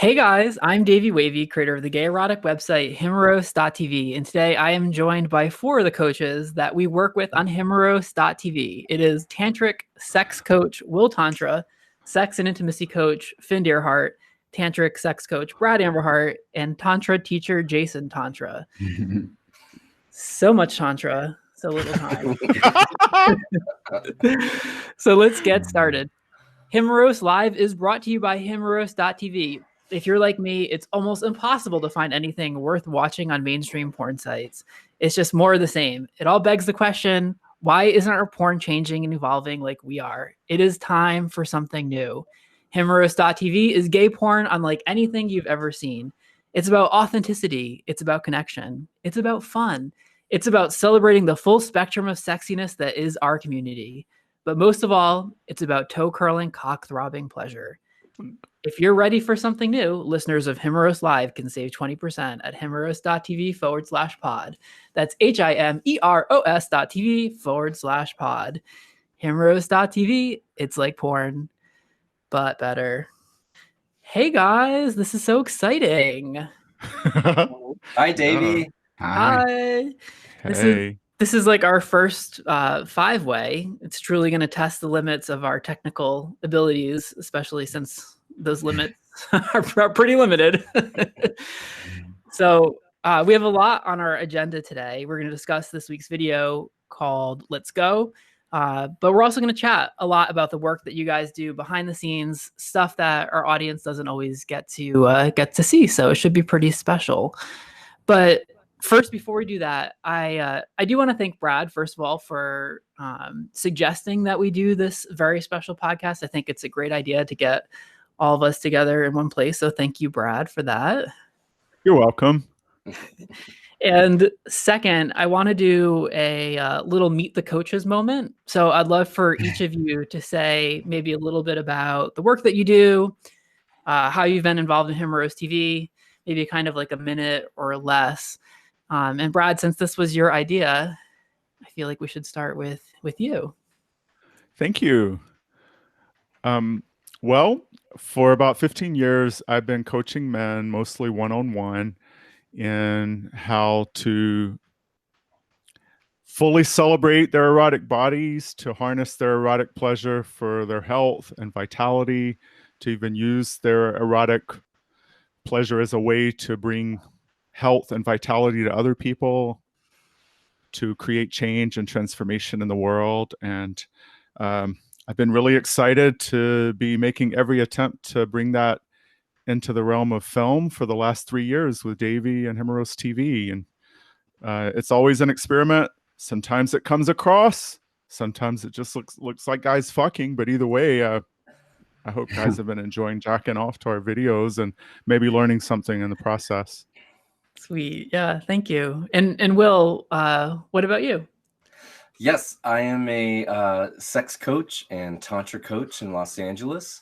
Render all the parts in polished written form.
Hey guys, I'm Davey Wavey, creator of the gay erotic website Himeros.tv, and today I am joined by four of the coaches that we work with on Himeros.tv. It is tantric sex coach Will Tantra, sex and intimacy coach Finn Deerhart, tantric sex coach Brad Amberhart, and tantra teacher Jason Tantra. So much tantra, so little time. So let's get started. Himeros Live is brought to you by Himeros.tv. If you're like me, it's almost impossible to find anything worth watching on mainstream porn sites. It's just more of the same. It all begs the question, why isn't our porn changing and evolving like we are? It is time for something new. Himeros.tv is gay porn unlike anything you've ever seen. It's about authenticity. It's about connection. It's about fun. It's about celebrating the full spectrum of sexiness that is our community. But most of all, it's about toe-curling, cock-throbbing pleasure. If you're ready for something new, listeners of Himeros Live can save 20% at himeros.tv/pod. That's HIMEROS.tv/pod. Himeros.tv, it's like porn, but better. Hey guys, this is so exciting. Hi, Davey. Hi. Hey. This is like our first five-way. It's truly going to test the limits of our technical abilities, especially since those limits are pretty limited. So we have a lot on our agenda today. We're going to discuss this week's video called Let's Go. But we're also going to chat a lot about the work that you guys do behind the scenes, stuff that our audience doesn't always get to see. So it should be pretty special. But first, before we do that, I do want to thank Brad, first of all, for suggesting that we do this very special podcast. I think it's a great idea to get all of us together in one place. So thank you, Brad, for that. You're welcome. And second, I want to do a little meet the coaches moment. So I'd love for each of you to say maybe a little bit about the work that you do, how you've been involved in Himeros TV, maybe kind of like a minute or less. And Brad, since this was your idea, I feel like we should start with you. Thank you. Well, for about 15 years, I've been coaching men, mostly one-on-one, in how to fully celebrate their erotic bodies, to harness their erotic pleasure for their health and vitality, to even use their erotic pleasure as a way to bring health and vitality to other people, to create change and transformation in the world. And I've been really excited to be making every attempt to bring that into the realm of film for the last 3 years with Davey and Himeros TV. And it's always an experiment. Sometimes it comes across, sometimes it just looks like guys fucking, but either way, I hope guys have been enjoying jacking off to our videos and maybe learning something in the process. Sweet. Yeah, thank you. And Will, what about you? Yes, I am a sex coach and tantra coach in Los Angeles.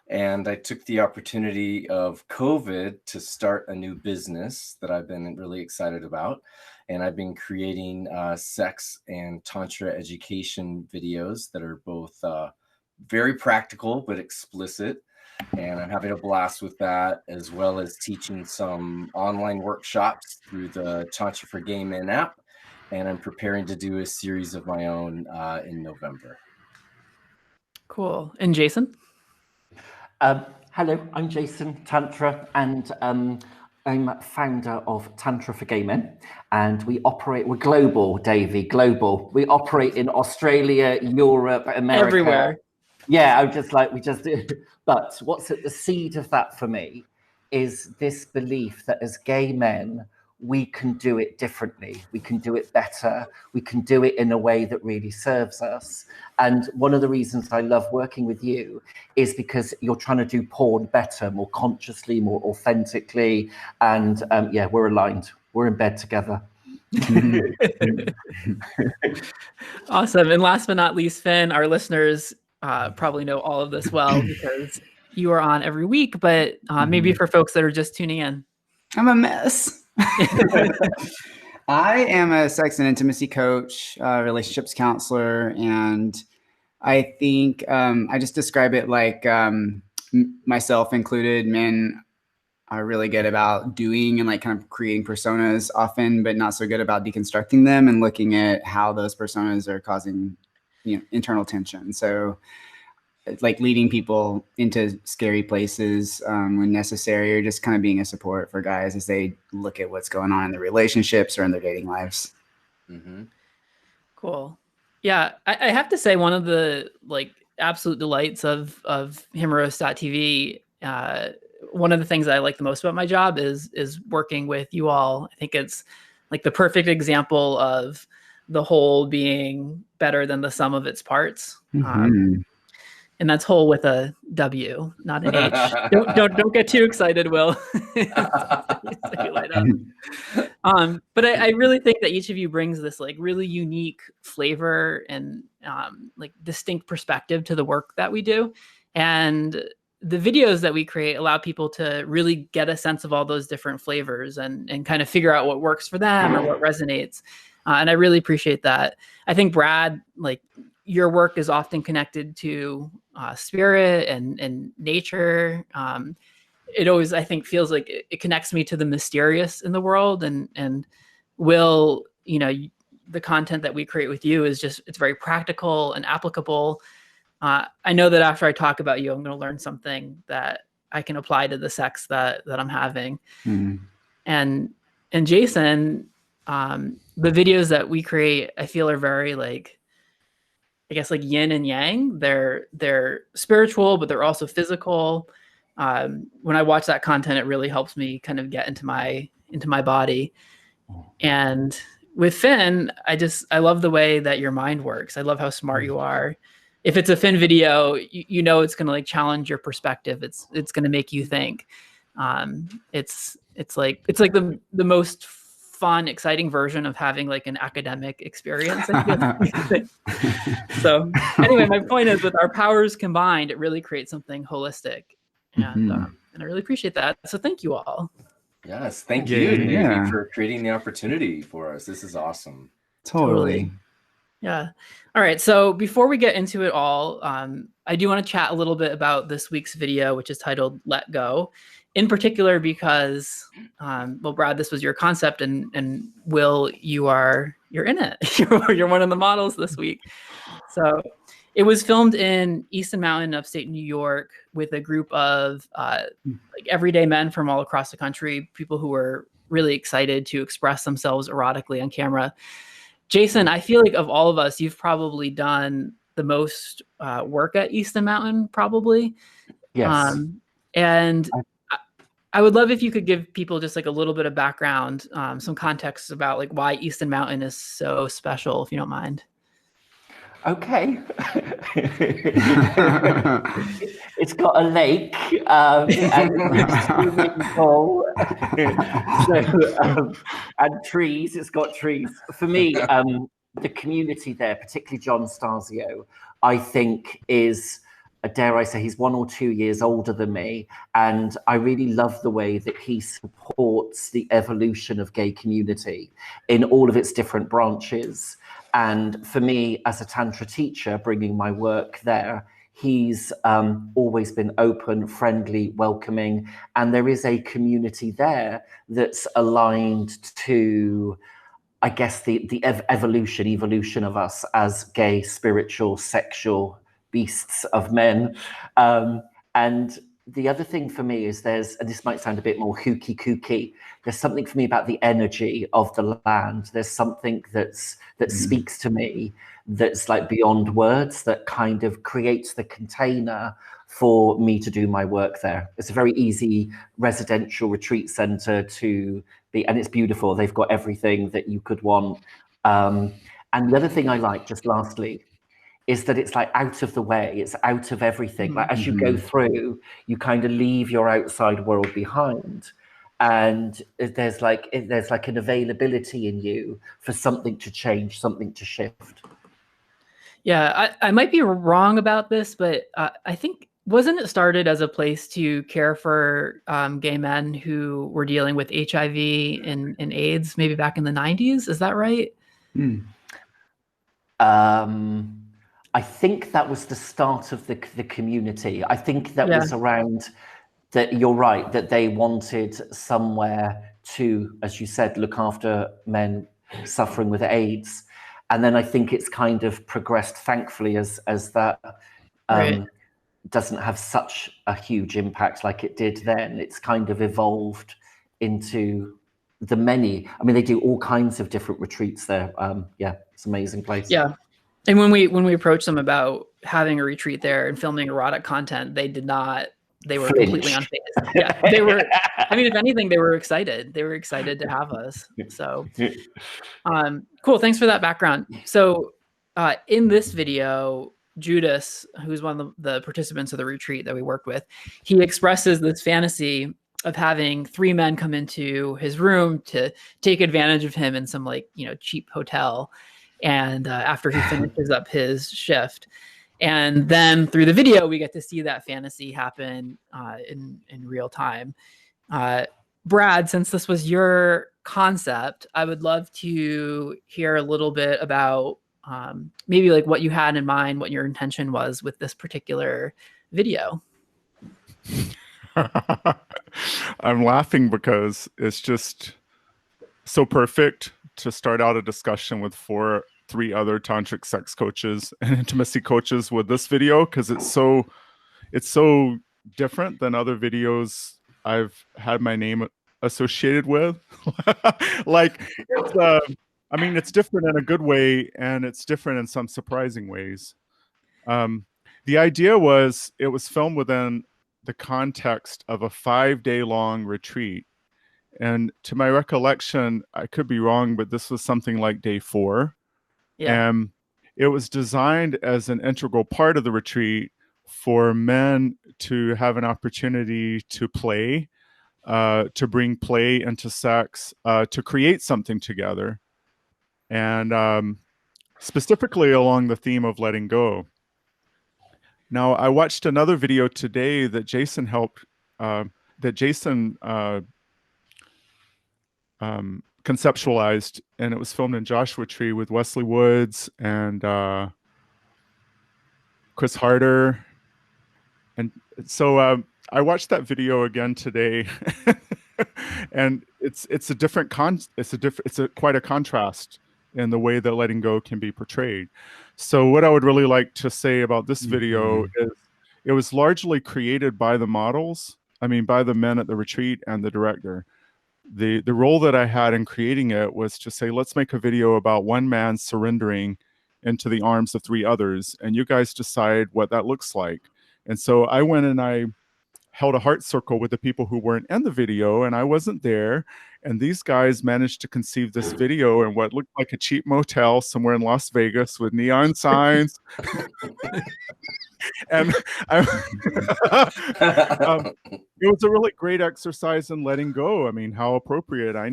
And I took the opportunity of COVID to start a new business that I've been really excited about. And I've been creating sex and tantra education videos that are both very practical but explicit. And I'm having a blast with that, as well as teaching some online workshops through the Tantra for Gay Men app. And I'm preparing to do a series of my own in November. Cool. And Jason? Hello, I'm Jason Tantra, and I'm founder of Tantra for Gay Men. And we're global, Davey, global. We operate in Australia, Europe, America. Everywhere. Yeah, we just do. But what's at the seed of that for me is this belief that as gay men, we can do it differently. We can do it better. We can do it in a way that really serves us. And one of the reasons I love working with you is because you're trying to do porn better, more consciously, more authentically. And yeah, we're aligned. We're in bed together. Awesome. And last but not least, Finn, our listeners probably know all of this well because you are on every week, but maybe for folks that are just tuning in. I'm a mess. I am a sex and intimacy coach, relationships counselor, and I think I just describe it like myself included, men are really good about doing and like kind of creating personas often, but not so good about deconstructing them and looking at how those personas are causing, internal tension. So like leading people into scary places when necessary, or just kind of being a support for guys as they look at what's going on in their relationships or in their dating lives. Mm-hmm. Cool. Yeah, I have to say one of the like absolute delights of Himeros.tv, one of the things that I like the most about my job is working with you all. I think it's like the perfect example of the whole being better than the sum of its parts. And that's whole with a W, not an H. Don't get too excited, Will. Light up. But I really think that each of you brings this like really unique flavor and like distinct perspective to the work that we do. And the videos that we create allow people to really get a sense of all those different flavors and kind of figure out what works for them or what resonates. And I really appreciate that. I think, Brad, like your work is often connected to spirit and nature. It always, I think, feels like it connects me to the mysterious in the world. And Will, the content that we create with you is just, it's very practical and applicable. I know that after I talk about you, I'm going to learn something that I can apply to the sex that I'm having. And Jason, the videos that we create, I feel are very like, I guess like yin and yang. They're spiritual, but they're also physical. When I watch that content, it really helps me kind of get into my body. And with Finn, I love the way that your mind works. I love how smart you are. If it's a Finn video, it's going to like challenge your perspective. It's going to make you think. It's like the most fun, exciting version of having like an academic experience. So anyway, my point is, with our powers combined, it really creates something holistic, and I really appreciate that. So thank you all. Yes, thank you, Davey, for creating the opportunity for us. This is awesome. Totally. Yeah. All right. So before we get into it all, I do want to chat a little bit about this week's video, which is titled "Let Go," in particular because, well, Brad, this was your concept, and Will, you're in it. You're one of the models this week. So it was filmed in Easton Mountain, upstate New York, with a group of like everyday men from all across the country, people who were really excited to express themselves erotically on camera. Jason, I feel like of all of us, you've probably done the most work at Easton Mountain, probably. Yes. And I would love if you could give people just like a little bit of background, some context about like why Easton Mountain is so special, if you don't mind. Okay. It's got a lake and a swimming pool and trees. It's got trees. For me, the community there, particularly John Stasio, I think is, dare I say, he's 1 or 2 years older than me. And I really love the way that he supports the evolution of gay community in all of its different branches. And for me, as a Tantra teacher, bringing my work there, he's always been open, friendly, welcoming. And there is a community there that's aligned to, I guess, the evolution of us as gay, spiritual, sexual beasts of men. And the other thing for me is and this might sound a bit more hooky kooky, there's something for me about the energy of the land. There's something that speaks to me that's like beyond words, that kind of creates the container for me to do my work there. It's a very easy residential retreat center to be, and it's beautiful. They've got everything that you could want. And the other thing I like, just lastly, is that it's like out of the way, it's out of everything. Like as you go through, you kind of leave your outside world behind. And there's like an availability in you for something to change, something to shift. Yeah, I might be wrong about this, but I think, wasn't it started as a place to care for gay men who were dealing with HIV and AIDS maybe back in the 90s? Is that right? I think that was the start of the community. I think that was around that you're right, that they wanted somewhere to, as you said, look after men suffering with AIDS. And then I think it's kind of progressed, thankfully, as that Right. doesn't have such a huge impact like it did then. It's kind of evolved into the many. I mean, they do all kinds of different retreats there. Yeah, it's an amazing place. Yeah. And when we approached them about having a retreat there and filming erotic content, they did not. They were completely unfazed. Yeah, they were. I mean, if anything, they were excited. They were excited to have us. So, cool. Thanks for that background. So, in this video, Judas, who's one of the participants of the retreat that we worked with, he expresses this fantasy of having 3 men come into his room to take advantage of him in some cheap hotel. And after he finishes up his shift. And then through the video, we get to see that fantasy happen in real time. Brad, since this was your concept, I would love to hear a little bit about maybe like what you had in mind, what your intention was with this particular video. I'm laughing because it's just so perfect to start out a discussion with 3 other tantric sex coaches and intimacy coaches with this video, because it's so different than other videos I've had my name associated with. Like, I mean, it's different in a good way, and it's different in some surprising ways. The idea was it was filmed within the context of a 5-day-long retreat. And to my recollection, I could be wrong, but this was something like day 4. Yeah. And it was designed as an integral part of the retreat for men to have an opportunity to play, to bring play into sex, to create something together. And specifically along the theme of letting go. Now, I watched another video today that Jason conceptualized, and it was filmed in Joshua Tree with Wesley Woods and Chris Harder. And so I watched that video again today, and it's quite a contrast in the way that letting go can be portrayed. So what I would really like to say about this video is it was largely created by the models, by the men at the retreat and the director. The role that I had in creating it was to say, let's make a video about one man surrendering into the arms of 3 others, and you guys decide what that looks like. And so I went and I held a heart circle with the people who weren't in the video, and I wasn't there. And these guys managed to conceive this video in what looked like a cheap motel somewhere in Las Vegas with neon signs. And it was a really great exercise in letting go. I mean, how appropriate. I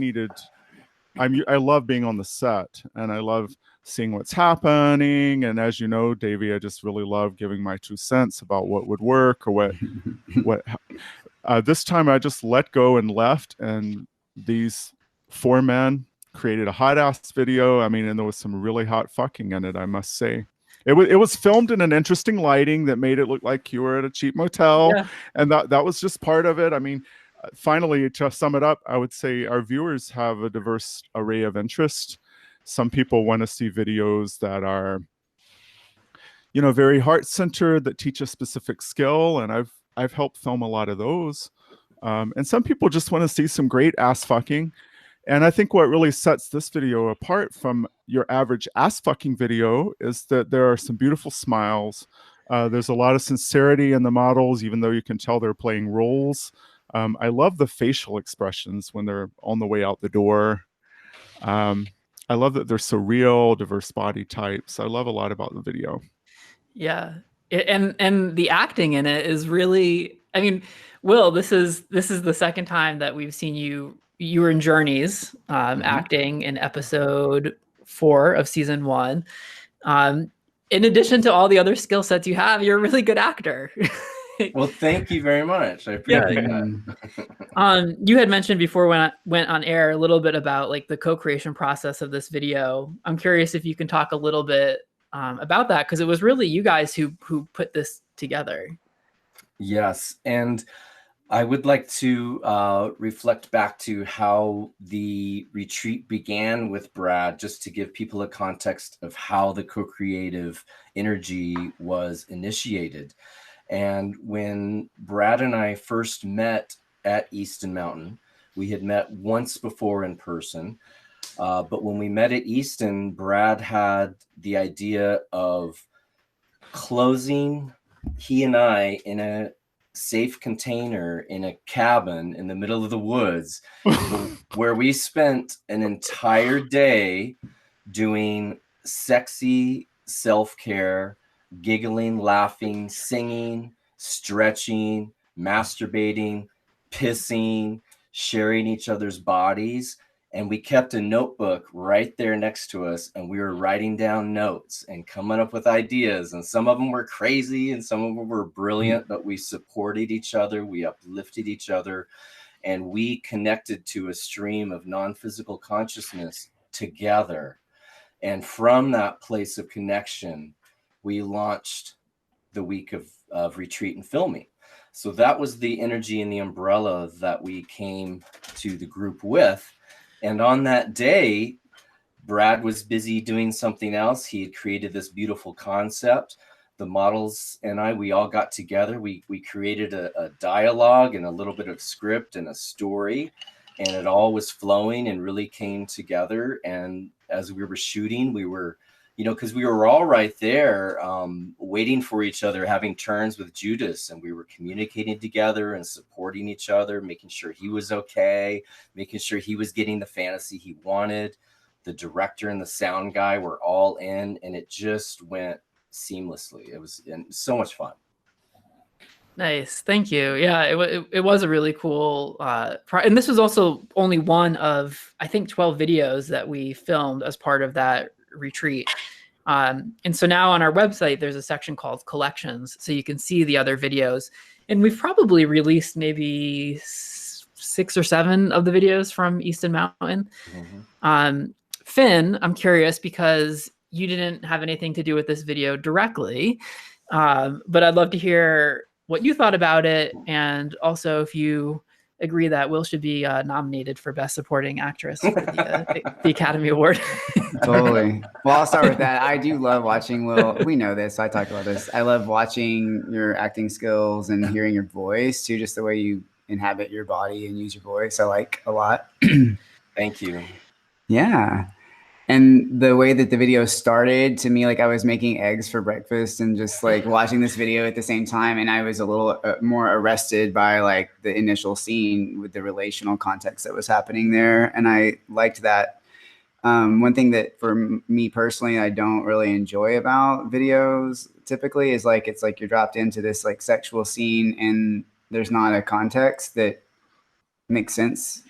love being on the set, and I love seeing what's happening. And as you know, Davey, I just really love giving my 2 cents about what would work or what. This time I just let go and left, and these 4 men created a hot ass video. And there was some really hot fucking in it, I must say. It was filmed in an interesting lighting that made it look like you were at a cheap motel. Yeah. And that was just part of it. Finally, to sum it up, I would say our viewers have a diverse array of interest. Some people want to see videos that are, very heart-centered, that teach a specific skill, and I've helped film a lot of those. And some people just want to see some great ass fucking. And I think what really sets this video apart from your average ass fucking video is that there are some beautiful smiles. There's a lot of sincerity in the models, even though you can tell they're playing roles. I love the facial expressions when they're on the way out the door. I love that they're so real, diverse body types. I love a lot about the video. Yeah. And the acting in it is really, Will, this is the second time that we've seen you were in Journeys, acting in episode 4 of season 1. In addition to all the other skill sets you have, you're a really good actor. Well, thank you very much. I appreciate that. You had mentioned before when I went on air a little bit about like the co-creation process of this video. I'm curious if you can talk a little bit about that, because it was really you guys who put this together. Yes. And I would like to reflect back to how the retreat began with Brad, just to give people a context of how the co-creative energy was initiated. And when Brad and I first met at Easton Mountain, we had met once before in person. But when we met at Easton, Brad had the idea of closing he and I in a safe container in a cabin in the middle of the woods where we spent an entire day doing sexy self-care, giggling, laughing, singing, stretching, masturbating, pissing, sharing each other's bodies. And we kept a notebook right there next to us, and we were writing down notes and coming up with ideas. And some of them were crazy and some of them were brilliant, but we supported each other, we uplifted each other, and we connected to a stream of non-physical consciousness together. And from that place of connection, we launched the week of retreat and filming. So that was the energy and the umbrella that we came to the group with. And on that day, Brad was busy doing something else. He had created this beautiful concept. The models and I, we all got together. We created a dialogue and a little bit of script and a story, and it all was flowing and really came together. And as we were shooting, we were, because we were all right there waiting for each other, having turns with Judas, and we were communicating together and supporting each other, making sure he was okay, making sure he was getting the fantasy he wanted. The director and the sound guy were all in, and it just went seamlessly. It was so much fun. Nice. Thank you. Yeah, it was a really cool, and this was also only one of, I think, 12 videos that we filmed as part of that retreat. And so now on our website, there's a section called collections, so you can see the other videos. And we've probably released maybe 6 or 7 of the videos from Easton Mountain. Mm-hmm. Finn, I'm curious, because you didn't have anything to do with this video directly, but I'd love to hear what you thought about it, and also if you agree that Will should be nominated for Best Supporting Actress for the Academy Award. Totally. Well, I'll start with that. I do love watching Will. We know this. I talked about this. I love watching your acting skills and hearing your voice too, just the way you inhabit your body and use your voice. I like a lot. Thank you. Yeah. And the way that the video started, to me, like I was making eggs for breakfast and just like watching this video at the same time. And I was a little more arrested by like the initial scene with the relational context that was happening there. And I liked that. One thing that for me personally, I don't really enjoy about videos typically is like, it's like you're dropped into this like sexual scene and there's not a context that makes sense.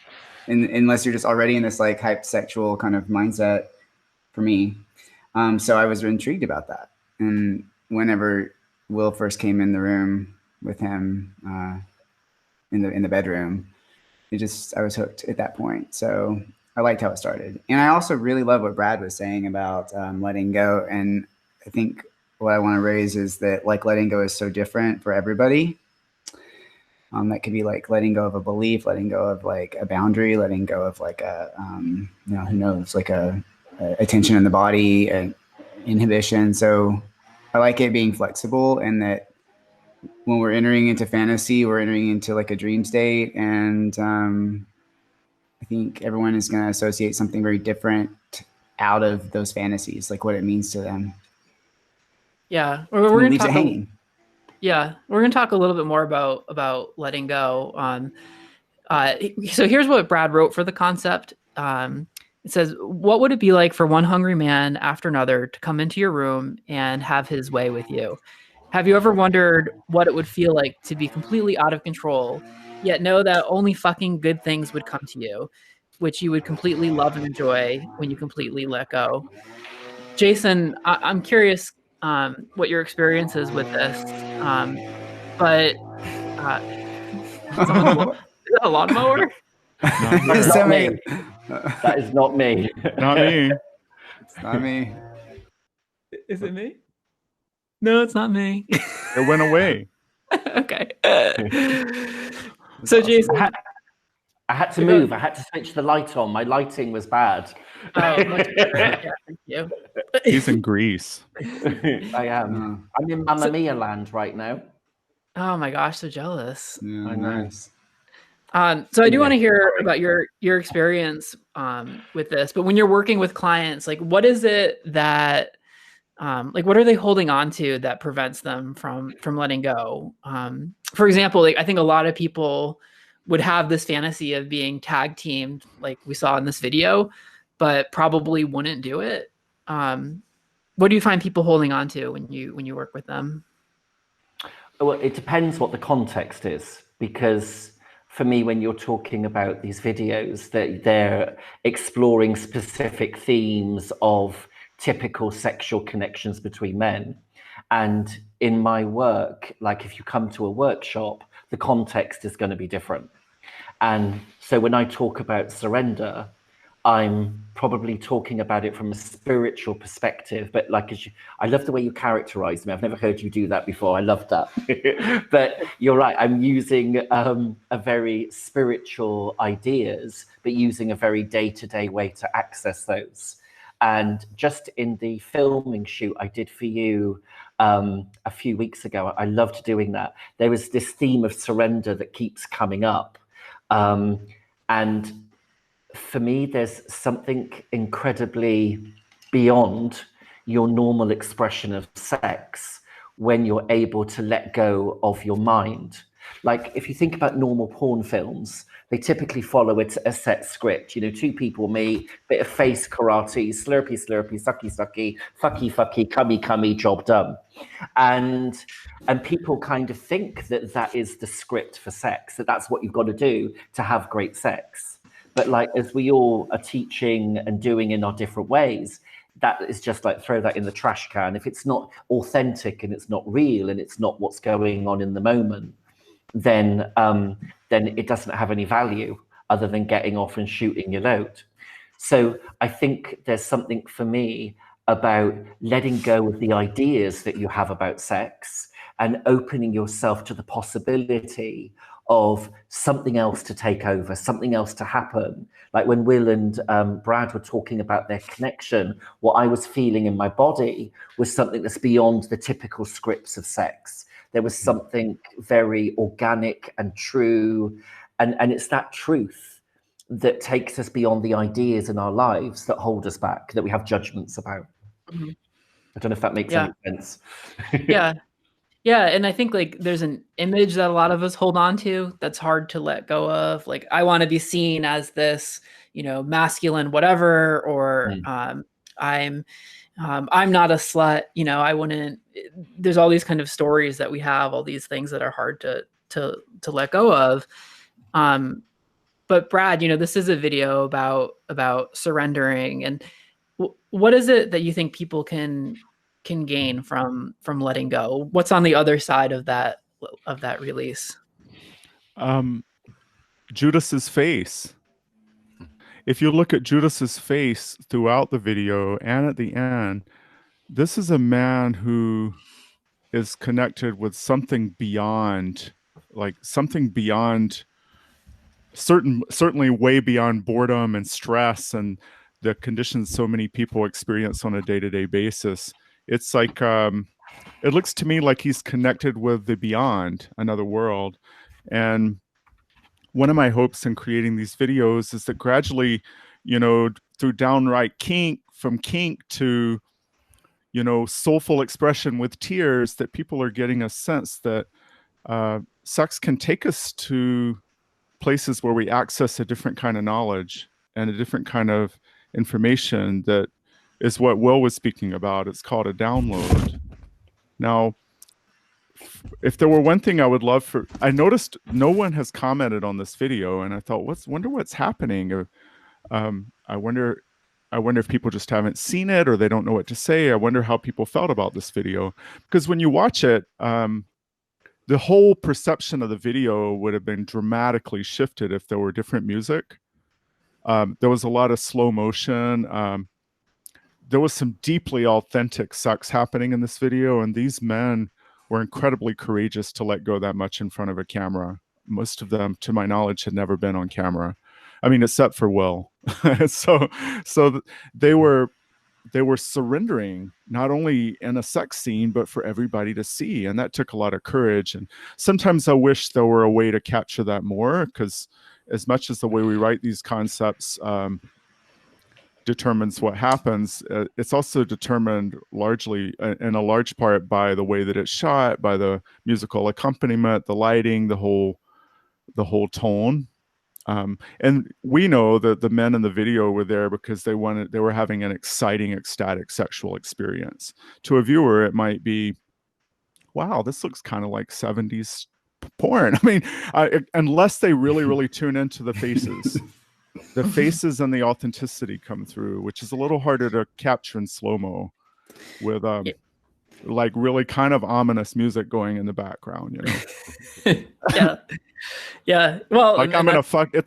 Unless you're just already in this like hyped sexual kind of mindset for me. So I was intrigued about that. And whenever Will first came in the room with him in the bedroom, I was hooked at that point. So I liked how it started. And I also really love what Brad was saying about letting go. And I think what I want to raise is that like letting go is so different for everybody. That could be like letting go of a belief, letting go of like a boundary, letting go of like a, who knows, like a tension in the body, an inhibition. So I like it being flexible, and that when we're entering into fantasy, we're entering into like a dream state. And I think everyone is going to associate something very different out of those fantasies, like what it means to them. Yeah. We're going to talk hanging. Yeah, we're going to talk a little bit more about letting go. So here's what Brad wrote for the concept. It says, what would it be like for one hungry man after another to come into your room and have his way with you? Have you ever wondered what it would feel like to be completely out of control, yet know that only fucking good things would come to you, which you would completely love and enjoy when you completely let go? Jason, I'm curious what your experience is with this. But is that a lawnmower? That's not me. That is not me. Not me. It's not me. Is it me? No, it's not me. It went away. Okay. So awesome. Jason, I had to move. I had to switch the light on. My lighting was bad. oh, much better. Yeah, thank you. He's in Greece. I am. I'm in Mamma Mia land right now. Oh my gosh, so jealous. Yeah, I know. nice. So I do want to Anyway, hear sorry. about your experience with this, but when you're working with clients, like what is it that like what are they holding on to that prevents them from letting go? For example, like I think a lot of people would have this fantasy of being tag teamed, like we saw in this video, but probably wouldn't do it. What do you find people holding on to when you work with them? Well, it depends what the context is, because for me, when you're talking about these videos, that they're exploring specific themes of typical sexual connections between men. And in my work, like if you come to a workshop, the context is going to be different. And so when I talk about surrender, I'm probably talking about it from a spiritual perspective, but like, I love the way you characterize me. I've never heard you do that before. I love that. But you're right. I'm using a very spiritual ideas, but using a very day-to-day way to access those. And just in the filming shoot I did for you a few weeks ago, I loved doing that. There was this theme of surrender that keeps coming up. And for me, there's something incredibly beyond your normal expression of sex when you're able to let go of your mind. Like if you think about normal porn films, they typically follow a set script. You know, two people meet, bit of face karate, slurpy, slurpy, sucky, sucky, fucky, fucky, cummy, cummy, job done. And people kind of think that that is the script for sex, that that's what you've got to do to have great sex. But like, as we all are teaching and doing in our different ways, that is just like throw that in the trash can. If it's not authentic and it's not real and it's not what's going on in the moment, then it doesn't have any value other than getting off and shooting your load. So I think there's something for me about letting go of the ideas that you have about sex and opening yourself to the possibility of something else to take over, something else to happen. Like when Will and Brad were talking about their connection, what I was feeling in my body was something that's beyond the typical scripts of sex. There was something very organic and true. And it's that truth that takes us beyond the ideas in our lives that hold us back, that we have judgments about. Mhm. I don't know if that makes any sense. Yeah. Yeah, and I think like there's an image that a lot of us hold on to that's hard to let go of. Like I want to be seen as this, you know, masculine whatever, or I'm not a slut. You know, I wouldn't. There's all these kind of stories that we have, all these things that are hard to let go of. But Brad, you know, this is a video about surrendering, and what is it that you think people can gain from letting go? What's on the other side of that release? Judas's face. If you look at Judas's face throughout the video and at the end, this is a man who is connected with something beyond, like something beyond, certainly way beyond boredom and stress and the conditions so many people experience on a day-to-day basis. It's like, it looks to me like he's connected with the beyond, another world. And one of my hopes in creating these videos is that gradually, you know, through downright kink, from kink to, you know, soulful expression with tears, that people are getting a sense that sex can take us to places where we access a different kind of knowledge and a different kind of information that is what Will was speaking about. It's called a download. Now, if there were one thing I would love for, I noticed no one has commented on this video, and I thought, wonder what's happening. I wonder if people just haven't seen it or they don't know what to say. I wonder how people felt about this video, because when you watch it, the whole perception of the video would have been dramatically shifted if there were different music. There was a lot of slow motion. There was some deeply authentic sex happening in this video, and these men were incredibly courageous to let go that much in front of a camera. most of them, to my knowledge, had never been on camera. I mean, except for Will. so they were surrendering, not only in a sex scene, but for everybody to see. And that took a lot of courage. And sometimes I wish there were a way to capture that more, because as much as the way we write these concepts determines what happens, it's also determined largely, in a large part, by the way that it's shot, by the musical accompaniment, the lighting, the whole tone. And we know that the men in the video were there because they were having an exciting, ecstatic sexual experience. To a viewer, it might be, wow, this looks kind of like 70s porn. I mean, unless they really, really tune into the faces. The faces and the authenticity come through, which is a little harder to capture in slow-mo with like really kind of ominous music going in the background, you know. Yeah. Well, like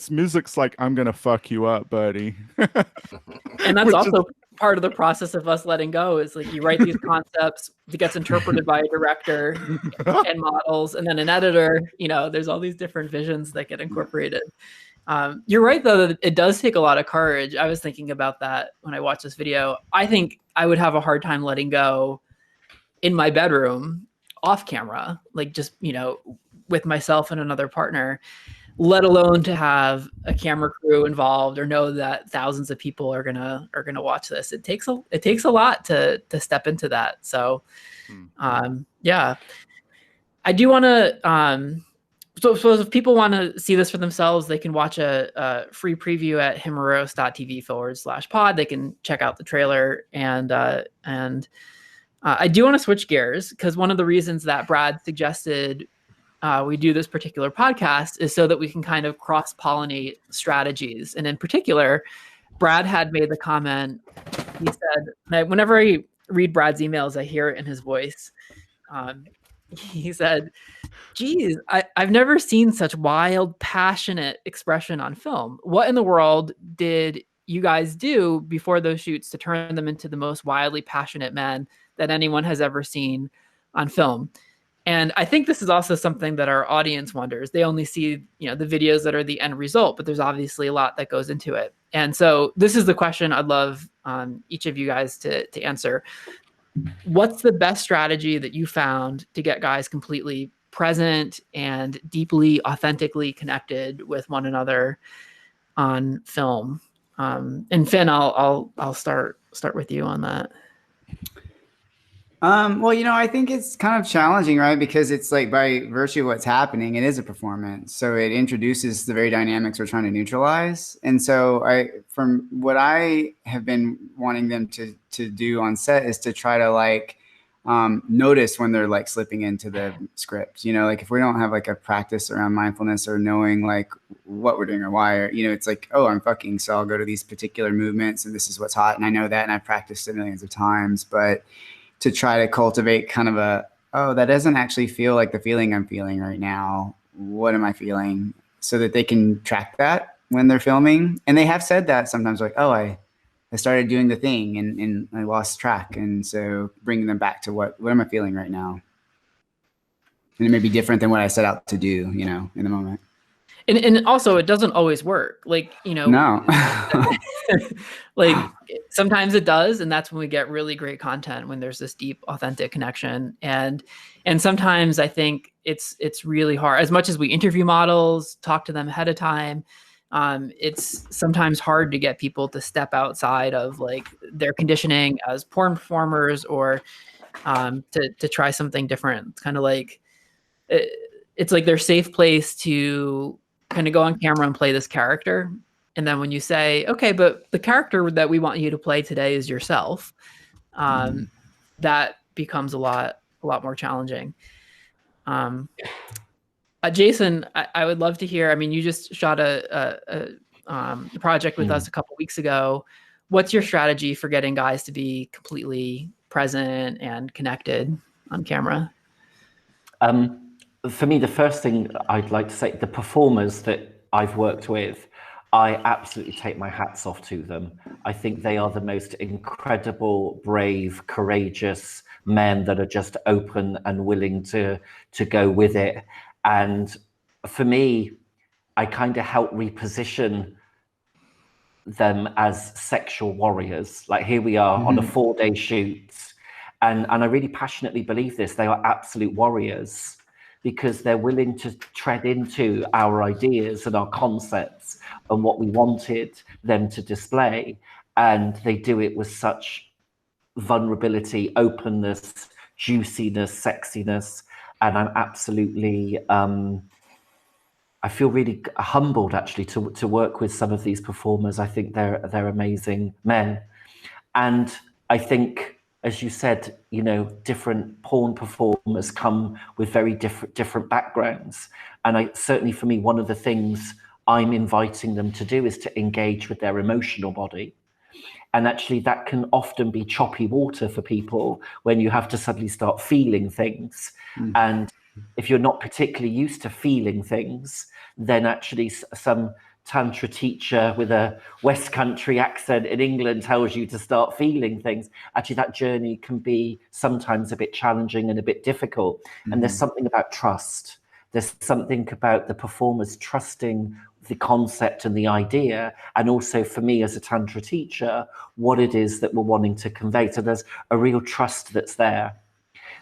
music's like, I'm gonna fuck you up, buddy. And that's also part of the process of us letting go, is like, you write these concepts, it gets interpreted by a director and models, and then an editor, you know, there's all these different visions that get incorporated. You're right, though, that it does take a lot of courage. I was thinking about that when I watched this video. I think I would have a hard time letting go in my bedroom off camera, like just, you know, with myself and another partner, let alone to have a camera crew involved or know that thousands of people are gonna watch this. It takes a lot to step into that. So, yeah, I do want to. So if people want to see this for themselves, they can watch a free preview at himeros.tv/pod. They can check out the trailer, and I do want to switch gears, because one of the reasons that Brad suggested we do this particular podcast is so that we can kind of cross-pollinate strategies. And in particular, Brad had made the comment, he said, whenever I read Brad's emails, I hear it in his voice. He said, geez, I've never seen such wild, passionate expression on film. What in the world did you guys do before those shoots to turn them into the most wildly passionate men that anyone has ever seen on film? And I think this is also something that our audience wonders. They only see, you know, the videos that are the end result, but there's obviously a lot that goes into it. And so this is the question I'd love each of you guys to answer. What's the best strategy that you found to get guys completely present and deeply, authentically connected with one another on film? And Finn, I'll start with you on that. Well, you know, I think it's kind of challenging, right? Because it's like, by virtue of what's happening, it is a performance. So it introduces the very dynamics we're trying to neutralize. And so from what I have been wanting them to do on set is to try to like, notice when they're like slipping into the script, you know, like if we don't have like a practice around mindfulness or knowing like what we're doing or why, or, you know, it's like, oh, I'm fucking, so I'll go to these particular movements and this is what's hot. And I know that, and I've practiced it millions of times, but to try to cultivate kind of that doesn't actually feel like the feeling I'm feeling right now. What am I feeling? So that they can track that when they're filming. And they have said that sometimes, like, oh, I started doing the thing and I lost track. And so bringing them back to what am I feeling right now? And it may be different than what I set out to do, you know, in the moment. And also, it doesn't always work. Like, you know, no. Like sometimes it does, and that's when we get really great content, when there's this deep, authentic connection. And sometimes I think it's really hard. As much as we interview models, talk to them ahead of time, it's sometimes hard to get people to step outside of like their conditioning as porn performers, or to try something different. It's kind of like it's like their safe place to kind of go on camera and play this character. And then when you say, okay, but the character that we want you to play today is yourself, that becomes a lot more challenging. Jason, I would love to hear, I mean, you just shot a project with us a couple weeks ago. What's your strategy for getting guys to be completely present and connected on camera? For me, the first thing I'd like to say, the performers that I've worked with, I absolutely take my hats off to them. I think they are the most incredible, brave, courageous men that are just open and willing to go with it. And for me, I kind of help reposition them as sexual warriors. Like here we are on a 4-day shoot, and I really passionately believe this. They are absolute warriors because they're willing to tread into our ideas and our concepts and what we wanted them to display, and they do it with such vulnerability, openness, juiciness, sexiness, and I'm absolutely I feel really humbled actually to work with some of these performers. I think they're amazing men, and I think, as you said, you know, different porn performers come with very different backgrounds, and I certainly, for me, one of the things I'm inviting them to do is to engage with their emotional body. And actually, that can often be choppy water for people when you have to suddenly start feeling things. And if you're not particularly used to feeling things, then actually some Tantra teacher with a West Country accent in England tells you to start feeling things. Actually, that journey can be sometimes a bit challenging and a bit difficult. And there's something about trust. There's something about the performers trusting the concept and the idea, and also for me as a Tantra teacher, what it is that we're wanting to convey. So there's a real trust that's there,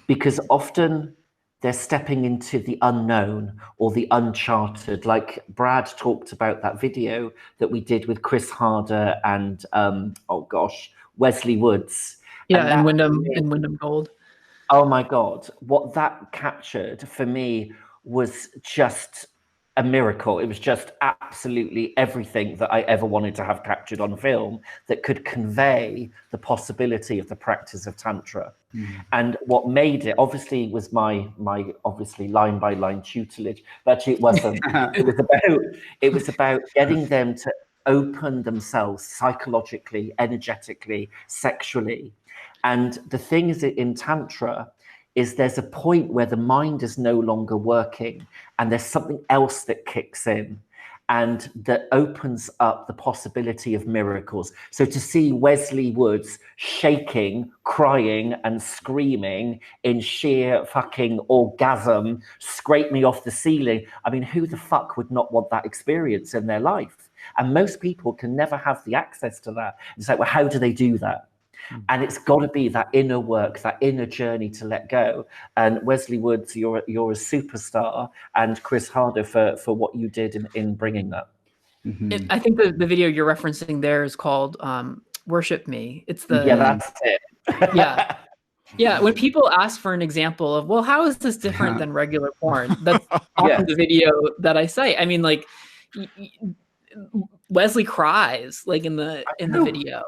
because often they're stepping into the unknown or the uncharted. Like Brad talked about that video that we did with Chris Harder and Wesley Woods. And Wyndham Gold. Oh my God, what that captured for me was just a miracle. It was just absolutely everything that I ever wanted to have captured on film that could convey the possibility of the practice of Tantra. And what made it, obviously, was my obviously line by line tutelage, but actually it wasn't. it was about getting them to open themselves psychologically, energetically, sexually. And the thing is, in Tantra, is there's a point where the mind is no longer working and there's something else that kicks in and that opens up the possibility of miracles. So to see Wesley Woods shaking, crying and screaming in sheer fucking orgasm, scrape me off the ceiling. I mean, who the fuck would not want that experience in their life? And most people can never have the access to that. It's like, well, how do they do that? And it's got to be that inner work, that inner journey to let go. And Wesley Woods, you're a superstar, and Chris Harder for what you did in bringing that. I think the video you're referencing there is called "Worship Me." It's the that's it. Yeah. When people ask for an example of, well, how is this different than regular porn? That's often the video that I cite. I mean, like Wesley cries like in the video.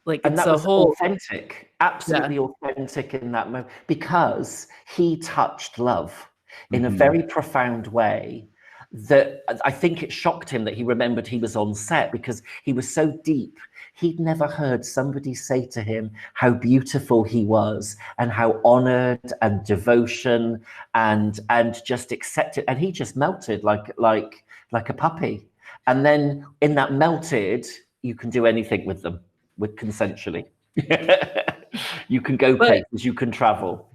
Like, and it's that was whole authentic, absolutely authentic in that moment, because he touched love in a very profound way that I think it shocked him that he remembered he was on set, because he was so deep. He'd never heard somebody say to him how beautiful he was and how honored and devotion and just accepted. And he just melted like a puppy. And then in that melted, you can do anything with them. With consensually. You can go places, you can travel.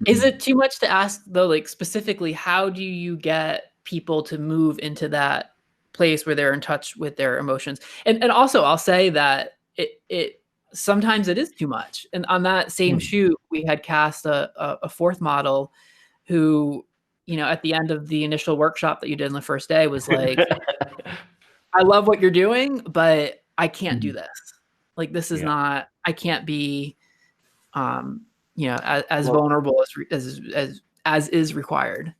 Is it too much to ask though, like specifically, how do you get people to move into that place where they're in touch with their emotions? And also I'll say that it sometimes it is too much. And on that same shoot, we had cast a fourth model who, you know, at the end of the initial workshop that you did on the first day was like, I love what you're doing, but I can't do this. Like, this is not, I can't be, you know, as vulnerable as is required.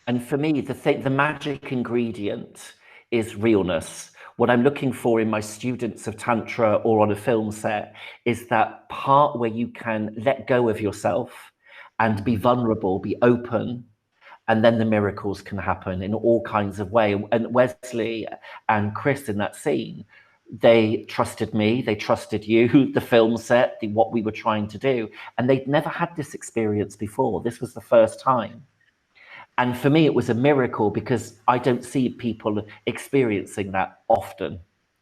And for me, the magic ingredient is realness. What I'm looking for in my students of Tantra or on a film set is that part where you can let go of yourself and be vulnerable, be open, and then the miracles can happen in all kinds of ways. And Wesley and Chris in that scene, they trusted me, they trusted you, the film set, what we were trying to do. And they'd never had this experience before. This was the first time. And for me, it was a miracle because I don't see people experiencing that often.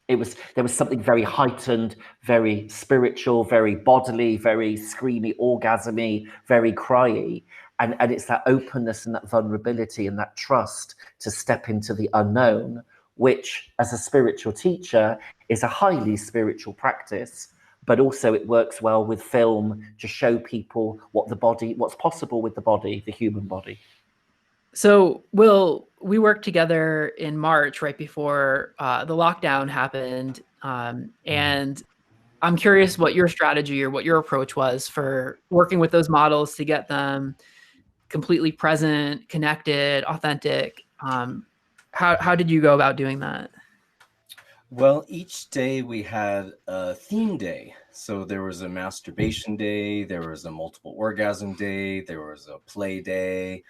There was something very heightened, very spiritual, very bodily, very screamy, orgasmy, very cryy. And it's that openness and that vulnerability and that trust to step into the unknown, which as a spiritual teacher is a highly spiritual practice, but also it works well with film to show people what's possible with the body, the human body. So, Will, we worked together in March, right before the lockdown happened. And I'm curious what your strategy or what your approach was for working with those models to get them completely present, connected, authentic. How did you go about doing that? Well, each day we had a theme day. So there was a masturbation day, there was a multiple orgasm day, there was a play day,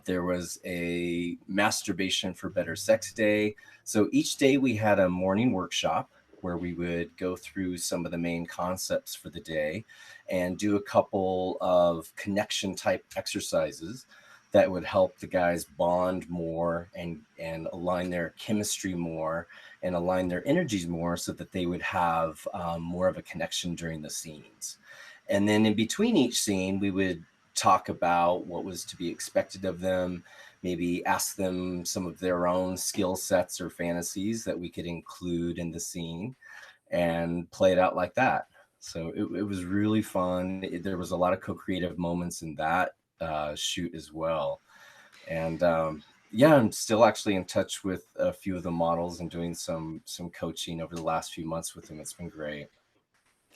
there was a masturbation for better sex day. So each day we had a morning workshop where we would go through some of the main concepts for the day and do a couple of connection type exercises that would help the guys bond more and align their chemistry more and align their energies more so that they would have more of a connection during the scenes. And then in between each scene, we would talk about what was to be expected of them, maybe ask them some of their own skill sets or fantasies that we could include in the scene and play it out like that. So it was really fun. There was a lot of co-creative moments in that shoot as well. And yeah, I'm still actually in touch with a few of the models and doing some coaching over the last few months with them. It's been great.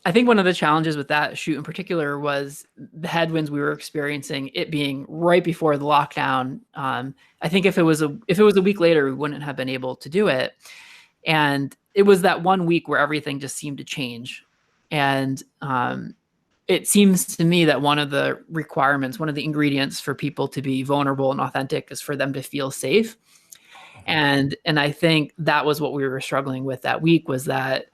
I think one of the challenges with that shoot in particular was the headwinds we were experiencing, it being right before the lockdown. I think if it was a week later, we wouldn't have been able to do it. And it was that 1 week where everything just seemed to change. And it seems to me that one of the requirements, one of the ingredients for people to be vulnerable and authentic is for them to feel safe. And I think that was what we were struggling with that week, was that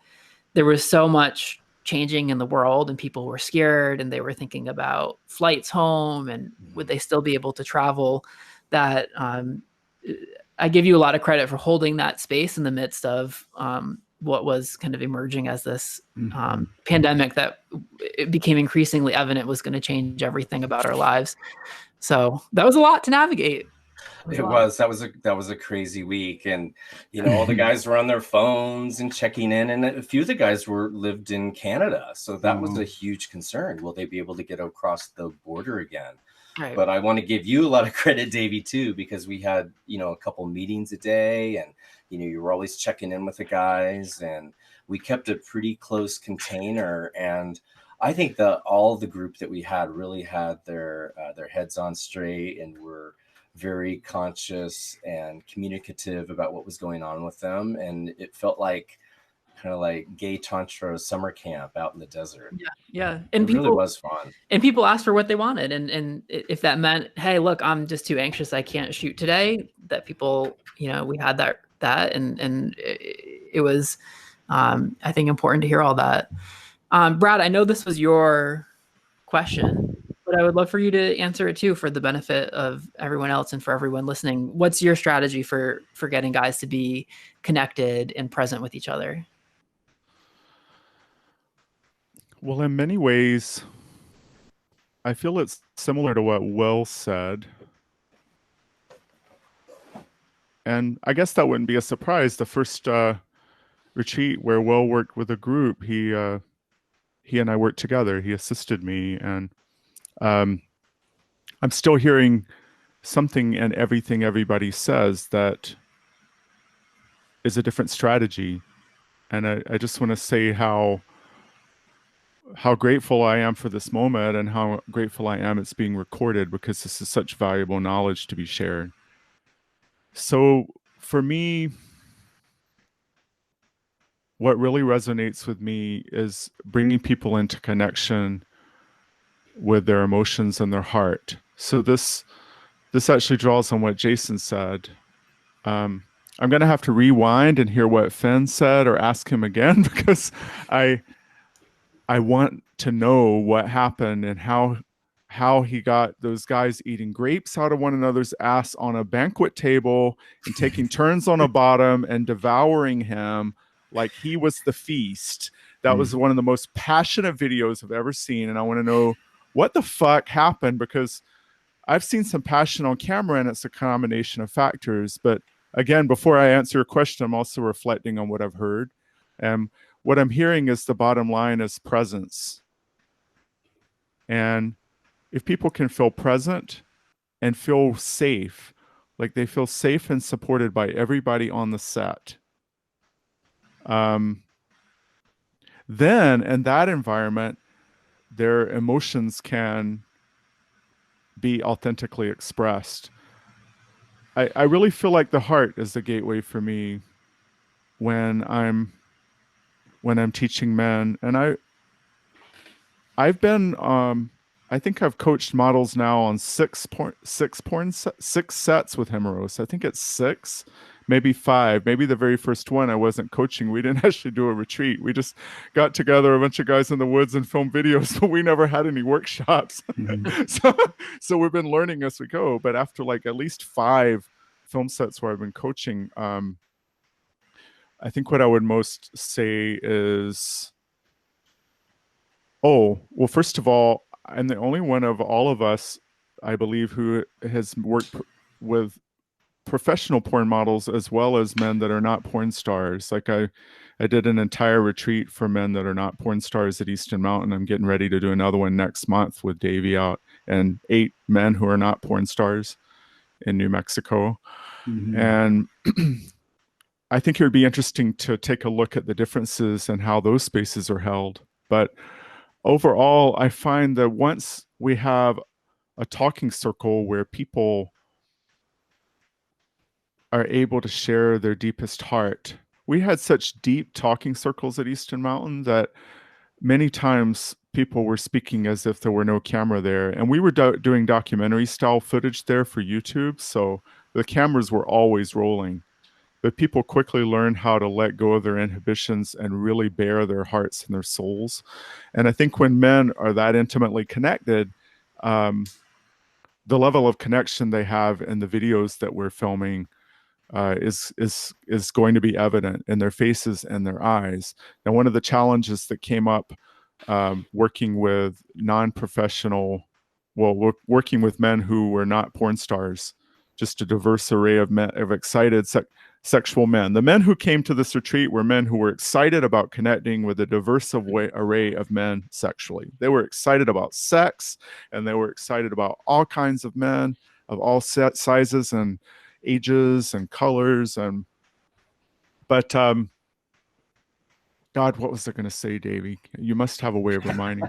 there was so much changing in the world and people were scared and they were thinking about flights home and would they still be able to travel, that I give you a lot of credit for holding that space in the midst of what was kind of emerging as this pandemic that it became increasingly evident was going to change everything about our lives. So that was a lot to navigate. That was a crazy week, and all the guys were on their phones and checking in, and a few of the guys lived in Canada, so that was a huge concern. Will they be able to get across the border again? Right. But I want to give you a lot of credit, Davey, too, because we had a couple meetings a day, and you were always checking in with the guys, and we kept a pretty close container. And I think that all the group that we had really had their heads on straight and were very conscious and communicative about what was going on with them. And it felt like kind of like gay Tantra summer camp out in the desert. Yeah. And it really was fun. And people asked for what they wanted. And if that meant, hey, look, I'm just too anxious, I can't shoot today, that people, we had that and it was, I think, important to hear all that. Brad, I know this was your question, but I would love for you to answer it too, for the benefit of everyone else and for everyone listening. What's your strategy for getting guys to be connected and present with each other? Well, in many ways, I feel it's similar to what Will said. And I guess that wouldn't be a surprise. The first retreat where Will worked with a group, he and I worked together. He assisted me, and I'm still hearing something in everything everybody says that is a different strategy. And I just want to say how grateful I am for this moment and how grateful I am it's being recorded, because this is such valuable knowledge to be shared. So for me, what really resonates with me is bringing people into connection with their emotions and their heart. So this actually draws on what Jason said. I'm going to have to rewind and hear what Finn said or ask him again, because I want to know what happened and how he got those guys eating grapes out of one another's ass on a banquet table and taking turns on a bottom and devouring him like he was the feast. That was one of the most passionate videos I've ever seen. And I want to know what the fuck happened, because I've seen some passion on camera, and it's a combination of factors. But again, before I answer your question, I'm also reflecting on what I've heard. And what I'm hearing is the bottom line is presence. And if people can feel present and feel safe, like they feel safe and supported by everybody on the set, then in that environment, their emotions can be authentically expressed. I really feel like the heart is the gateway for me when I'm teaching men. And I've been I think I've coached models now on six sets with Himeros. I think it's 6, maybe 5. Maybe the very first one I wasn't coaching. We didn't actually do a retreat. We just got together, a bunch of guys in the woods, and filmed videos, but we never had any workshops. So we've been learning as we go. But after like at least 5 film sets where I've been coaching, I think what I would most say is, oh, well, first of all, I'm the only one of all of us, I believe, who has worked with professional porn models as well as men that are not porn stars. Like I did an entire retreat for men that are not porn stars at Easton Mountain. I'm getting ready to do another one next month with Davey out, and 8 men who are not porn stars in New Mexico. And I think it would be interesting to take a look at the differences and how those spaces are held. But overall, I find that once we have a talking circle where people are able to share their deepest heart, we had such deep talking circles at Easton Mountain that many times people were speaking as if there were no camera there. And we were doing documentary style footage there for YouTube, so the cameras were always rolling. But people quickly learn how to let go of their inhibitions and really bare their hearts and their souls. And I think when men are that intimately connected, the level of connection they have in the videos that we're filming is going to be evident in their faces and their eyes. Now, one of the challenges that came up working with non-professional, working with men who were not porn stars, just a diverse array of men, of excited sexual men. The men who came to this retreat were men who were excited about connecting with a diverse array of men sexually. They were excited about sex, and they were excited about all kinds of men of all sizes and ages and colors. But God, what was I going to say, Davey? You must have a way of reminding.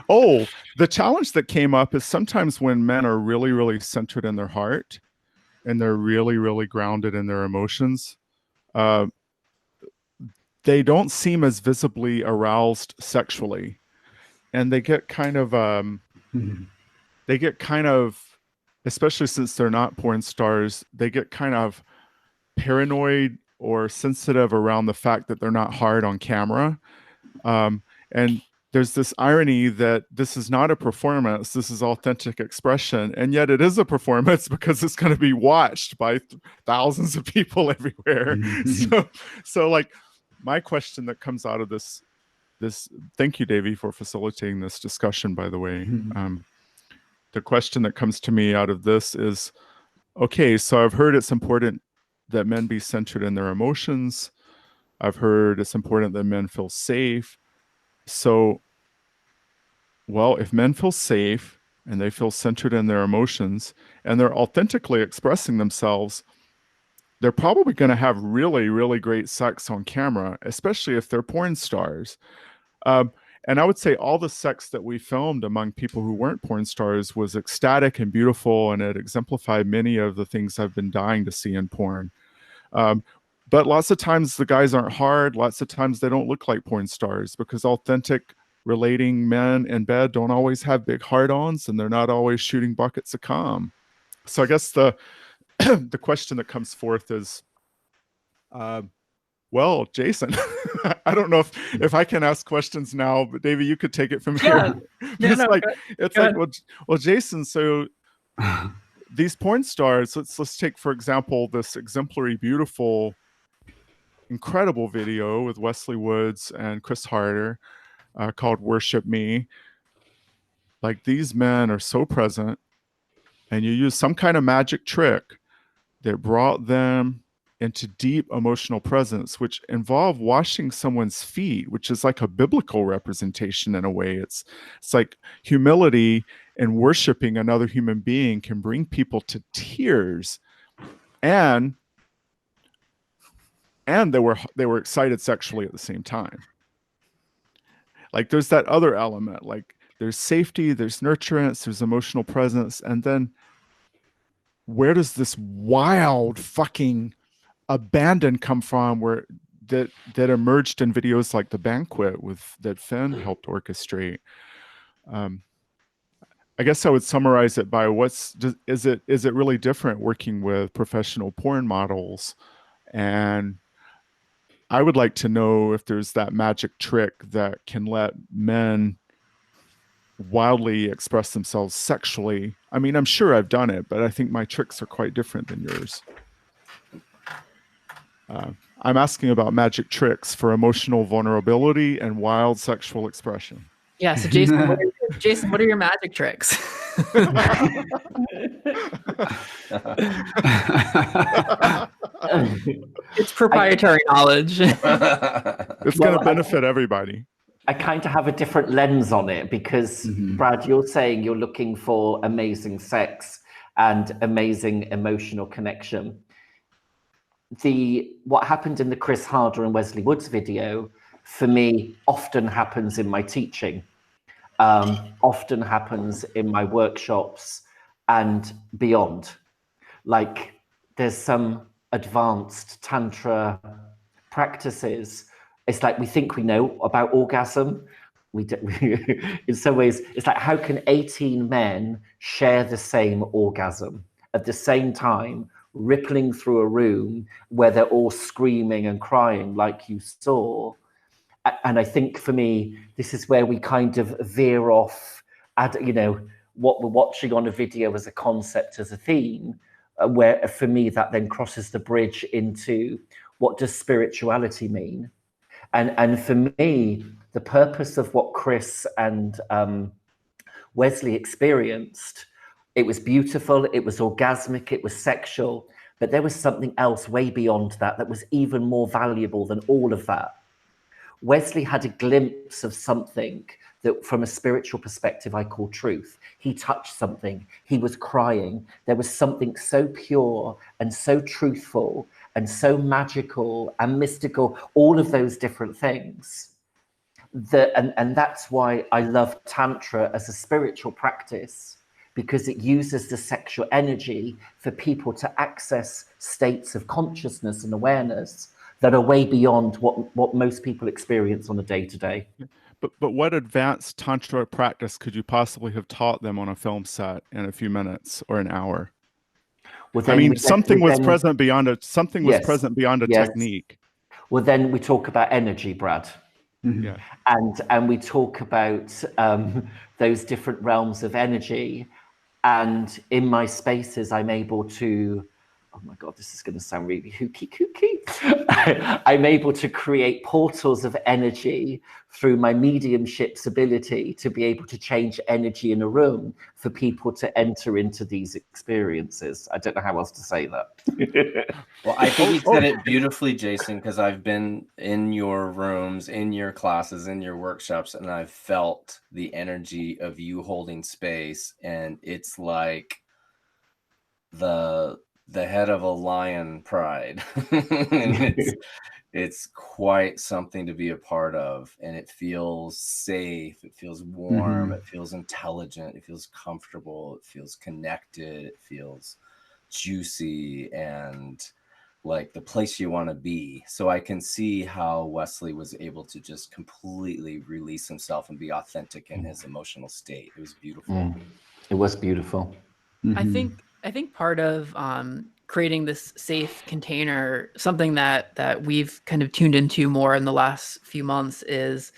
Oh, the challenge that came up is sometimes when men are really, really centered in their heart, and they're really, really grounded in their emotions, they don't seem as visibly aroused sexually. And they get kind of, especially since they're not porn stars, they get kind of paranoid or sensitive around the fact that they're not hard on camera. And there's this irony that this is not a performance, this is authentic expression, and yet it is a performance because it's going to be watched by thousands of people everywhere. So like my question that comes out of this, thank you, Davey, for facilitating this discussion, by the way. The question that comes to me out of this is, okay, so I've heard it's important that men be centered in their emotions. I've heard it's important that men feel safe. So, well, if men feel safe and they feel centered in their emotions and they're authentically expressing themselves, they're probably going to have really, really great sex on camera, especially if they're porn stars. And I would say all the sex that we filmed among people who weren't porn stars was ecstatic and beautiful, and it exemplified many of the things I've been dying to see in porn. But lots of times the guys aren't hard. Lots of times they don't look like porn stars because authentic relating men in bed don't always have big hard-ons, and they're not always shooting buckets of cum. So I guess the the question that comes forth is, well, Jason, I don't know if I can ask questions now, but Davey, you could take it from here. Well, Jason, so these porn stars, let's take, for example, this exemplary, beautiful, incredible video with Wesley Woods and Chris Harder called Worship Me. like these men are so present, and you use some kind of magic trick that brought them into deep emotional presence, which involved washing someone's feet, which is like a biblical representation in a way. It's like humility and worshiping another human being can bring people to tears, and they were excited sexually at the same time. Like there's that other element, like there's safety, there's nurturance, there's emotional presence, and then where does this wild fucking abandon come from, where that emerged in videos like The Banquet that Finn helped orchestrate? I guess I would summarize it by is it really different working with professional porn models? And I would like to know if there's that magic trick that can let men wildly express themselves sexually. I mean, I'm sure I've done it, but I think my tricks are quite different than yours. I'm asking about magic tricks for emotional vulnerability and wild sexual expression. Yeah. So Jason, what are your magic tricks? It's proprietary knowledge. It's going to benefit everybody. I kind of have a different lens on it because, Brad, you're saying you're looking for amazing sex and amazing emotional connection. What happened in the Chris Harder and Wesley Woods video, for me, often happens in my teaching, often happens in my workshops and beyond. Like there's some advanced Tantra practices. It's like we think we know about orgasm. In some ways, it's like, how can 18 men share the same orgasm at the same time, rippling through a room where they're all screaming and crying like you saw? And I think for me, this is where we kind of veer off, what we're watching on a video as a concept, as a theme, where for me, that then crosses the bridge into what does spirituality mean? And for me, the purpose of what Chris and Wesley experienced, it was beautiful, it was orgasmic, it was sexual, but there was something else way beyond that was even more valuable than all of that. Wesley had a glimpse of something that from a spiritual perspective I call truth. He touched something, he was crying. There was something so pure and so truthful and so magical and mystical, all of those different things. And that's why I love Tantra as a spiritual practice, because it uses the sexual energy for people to access states of consciousness and awareness that are way beyond what most people experience on a day-to-day. But what advanced Tantra practice could you possibly have taught them on a film set in a few minutes or an hour? Well, I mean, something was present beyond a technique. Well, then we talk about energy, Brad. Yeah. And we talk about those different realms of energy. And in my spaces, I'm able to, oh my God, this is going to sound really kooky. I'm able to create portals of energy through my mediumship's ability to be able to change energy in a room for people to enter into these experiences. I don't know how else to say that. Well, I think you said it beautifully, Jason, because I've been in your rooms, in your classes, in your workshops, and I've felt the energy of you holding space. And it's like the head of a lion pride. And it's quite something to be a part of, and it feels safe, it feels warm, it feels intelligent, it feels comfortable, it feels connected, it feels juicy and like the place you want to be. So I can see how Wesley was able to just completely release himself and be authentic in his emotional state. It was beautiful. It was beautiful. I think part of creating this safe container, something that we've kind of tuned into more in the last few months, is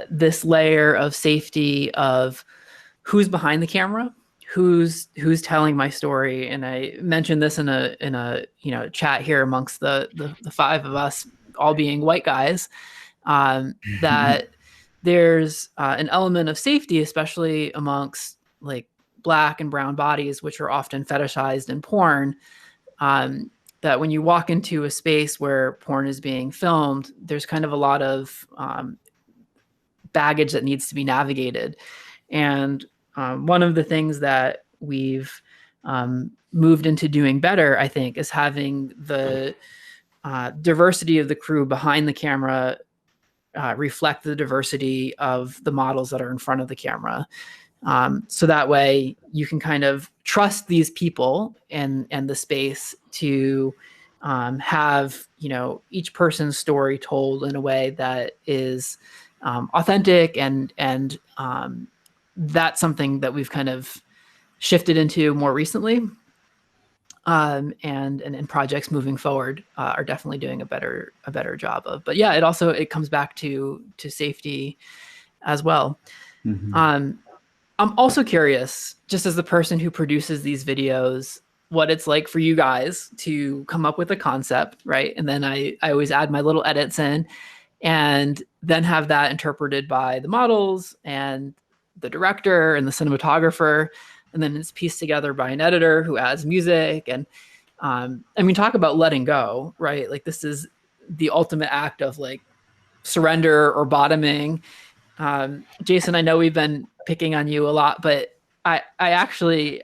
this layer of safety of who's behind the camera, who's telling my story. And I mentioned this in a chat here amongst the five of us, all being white guys, that there's an element of safety, especially amongst like Black and brown bodies, which are often fetishized in porn. That when you walk into a space where porn is being filmed, there's kind of a lot of baggage that needs to be navigated. And one of the things that we've moved into doing better, I think, is having the diversity of the crew behind the camera reflect the diversity of the models that are in front of the camera. So that way you can kind of trust these people and the space to have, you know, each person's story told in a way that is authentic, and that's something that we've kind of shifted into more recently. And projects moving forward are definitely doing a better job of. But yeah, it comes back to safety as well. Mm-hmm. I'm also curious, just as the person who produces these videos, what it's like for you guys to come up with a concept, right? And then I always add my little edits in, and then have that interpreted by the models and the director and the cinematographer, and then it's pieced together by an editor who adds music. And I mean, talk about letting go, right? Like, this is the ultimate act of like surrender or bottoming. Jason, I know we've been picking on you a lot, but I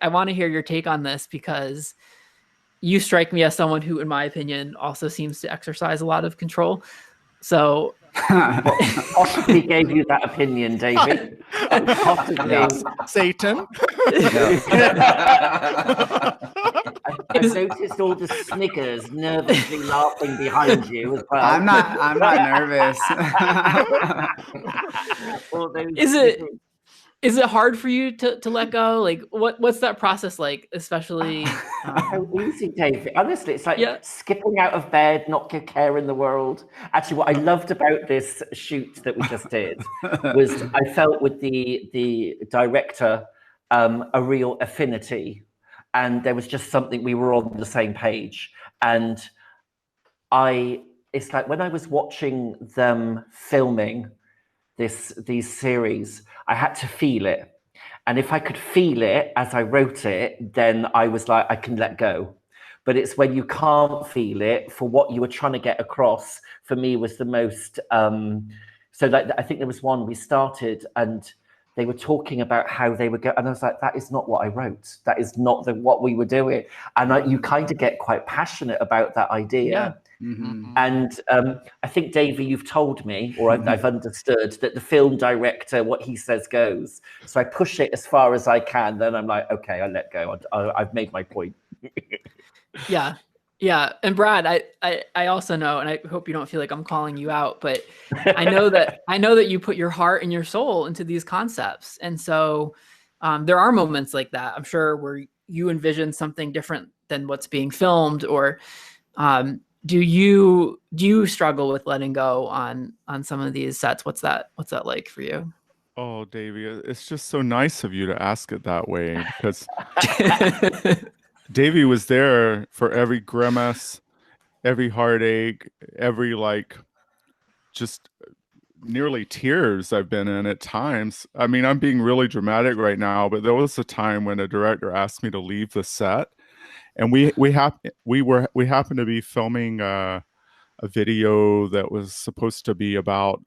want to hear your take on this, because you strike me as someone who, in my opinion, also seems to exercise a lot of control. So possibly gave you that opinion, David. Possibly. Satan. I noticed all the sniggers nervously laughing behind you as well. I'm not nervous. Is it hard for you to let go? Like, what's that process like, especially? So easy, David. Honestly, it's like skipping out of bed, not a care in the world. Actually, what I loved about this shoot that we just did was I felt with the director a real affinity, and there was just something, we were on the same page. And it's like when I was watching them filming these series, I had to feel it. And if I could feel it as I wrote it, then I was like, I can let go. But it's when you can't feel it for what you were trying to get across, for me, was the most, so like, I think there was one we started and they were talking about how they would go, and I was like, that is not what I wrote. That is not what we were doing. And you kind of get quite passionate about that idea. Yeah. Mm-hmm. And I think, Davey, you've told me, or I've understood, that the film director, what he says goes. So I push it as far as I can. Then I'm like, okay, I let go. I've made my point. Yeah. And Brad, I also know, and I hope you don't feel like I'm calling you out, but I know that you put your heart and your soul into these concepts. And so there are moments like that, I'm sure, where you envision something different than what's being filmed, or do you struggle with letting go on some of these sets? What's that like for you? Oh, Davey, it's just so nice of you to ask it that way, because Davey was there for every grimace, every heartache, every just nearly tears I've been in at times. I mean, I'm being really dramatic right now, but there was a time when a director asked me to leave the set. And we happened to be filming a video that was supposed to be about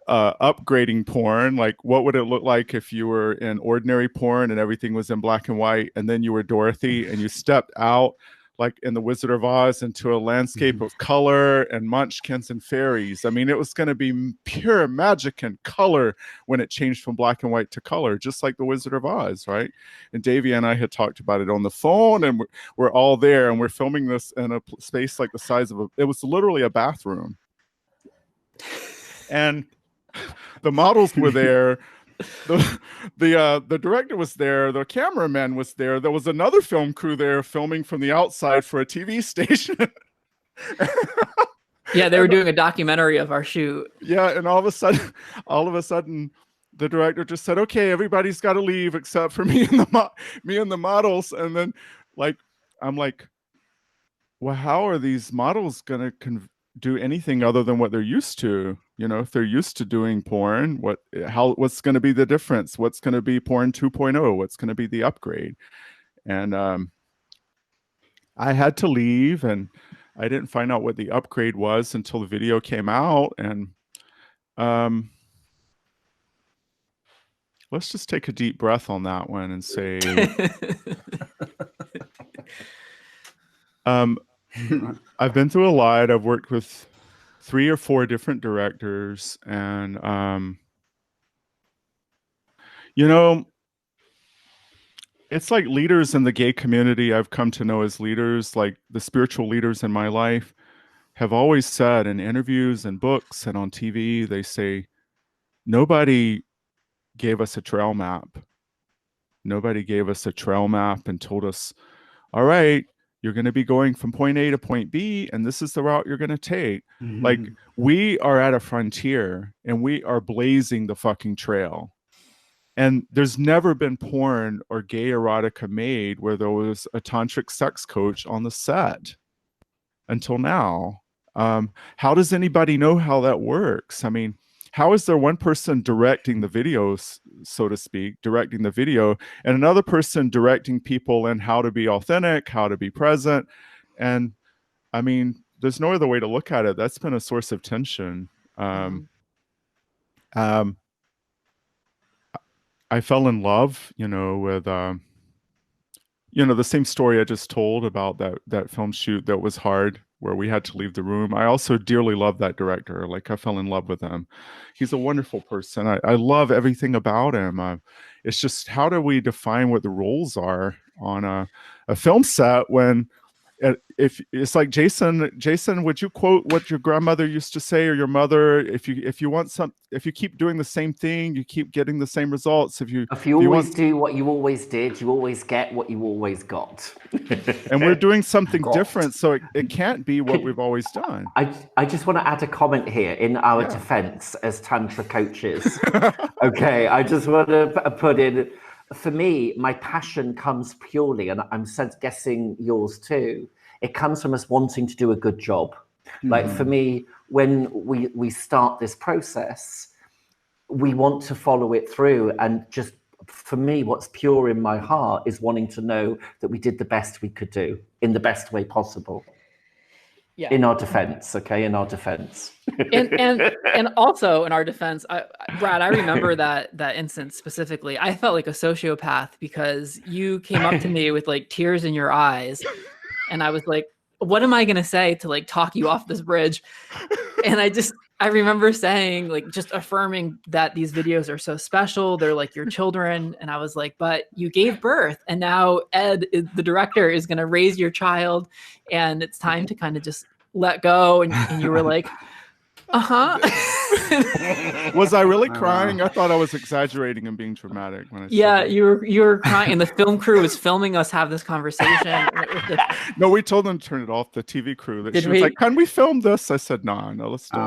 upgrading porn. Like, what would it look like if you were in ordinary porn and everything was in black and white, and then you were Dorothy and you stepped out, like in the Wizard of Oz, into a landscape of color and munchkins and fairies. I mean, it was going to be pure magic and color when it changed from black and white to color, just like the Wizard of Oz, right? And Davey and I had talked about it on the phone, and we're all there, and we're filming this in a space like the size of it was literally a bathroom. And the models were there. The director was there, the cameraman was there, there was another film crew there filming from the outside for a TV station. Yeah, they were doing a documentary of our shoot. Yeah, and all of a sudden the director just said, okay, everybody's got to leave except for me and the models. And then I'm like, well, how are these models gonna do anything other than what they're used to? You know, if they're used to doing porn, what's going to be the difference? What's going to be porn 2.0? What's going to be the upgrade? And I had to leave, and I didn't find out what the upgrade was until the video came out. And let's just take a deep breath on that one and say, I've been through a lot. I've worked with 3 or 4 different directors, and you know, it's like leaders in the gay community I've come to know as leaders, like the spiritual leaders in my life, have always said in interviews and books and on TV, they say, nobody gave us a trail map. Nobody gave us a trail map and told us, all right, you're going to be going from point A to point B, and this is the route you're going to take. Mm-hmm. Like, we are at a frontier, and we are blazing the fucking trail. And there's never been porn or gay erotica made where there was a tantric sex coach on the set until now. How does anybody know how that works? I mean, how is there one person directing the videos, so to speak, directing the video, and another person directing people in how to be authentic, how to be present? And I mean, there's no other way to look at it. That's been a source of tension. I fell in love, you know, with, you know, the same story I just told about that film shoot that was hard, where we had to leave the room. I also dearly love that director. Like, I fell in love with him. He's a wonderful person. I love everything about him. It's just, how do we define what the roles are on a film set when, if it's like, Jason, would you quote what your grandmother used to say, or your mother? If you keep doing the same thing, you keep getting the same results. If you always do what you always did, you always get what you always got. And we're doing something different, so it can't be what we've always done. I just want to add a comment here in our defense as Tantra coaches. Okay, I just want to put in, for me, my passion comes purely, and I'm guessing yours too, it comes from us wanting to do a good job. Like, for me, when we start this process, we want to follow it through, and just, for me, what's pure in my heart is wanting to know that we did the best we could do in the best way possible. Yeah. In our defense, okay, in our defense. and also in our defense, Brad, I remember that instance specifically. I felt like a sociopath because you came up to me with like tears in your eyes, and I was like, what am I going to say to like talk you off this bridge? And I remember saying, like, just affirming that these videos are so special. They're like your children. And I was like, but you gave birth, and now Ed, the director, is going to raise your child, and it's time to kind of just let go. And you were like, Was I really crying? I thought I was exaggerating and being dramatic when I said that. you were crying, and the film crew was filming us have this conversation. No, we told them to turn it off, the TV crew. That she was like, can we film this? I said, no, let's do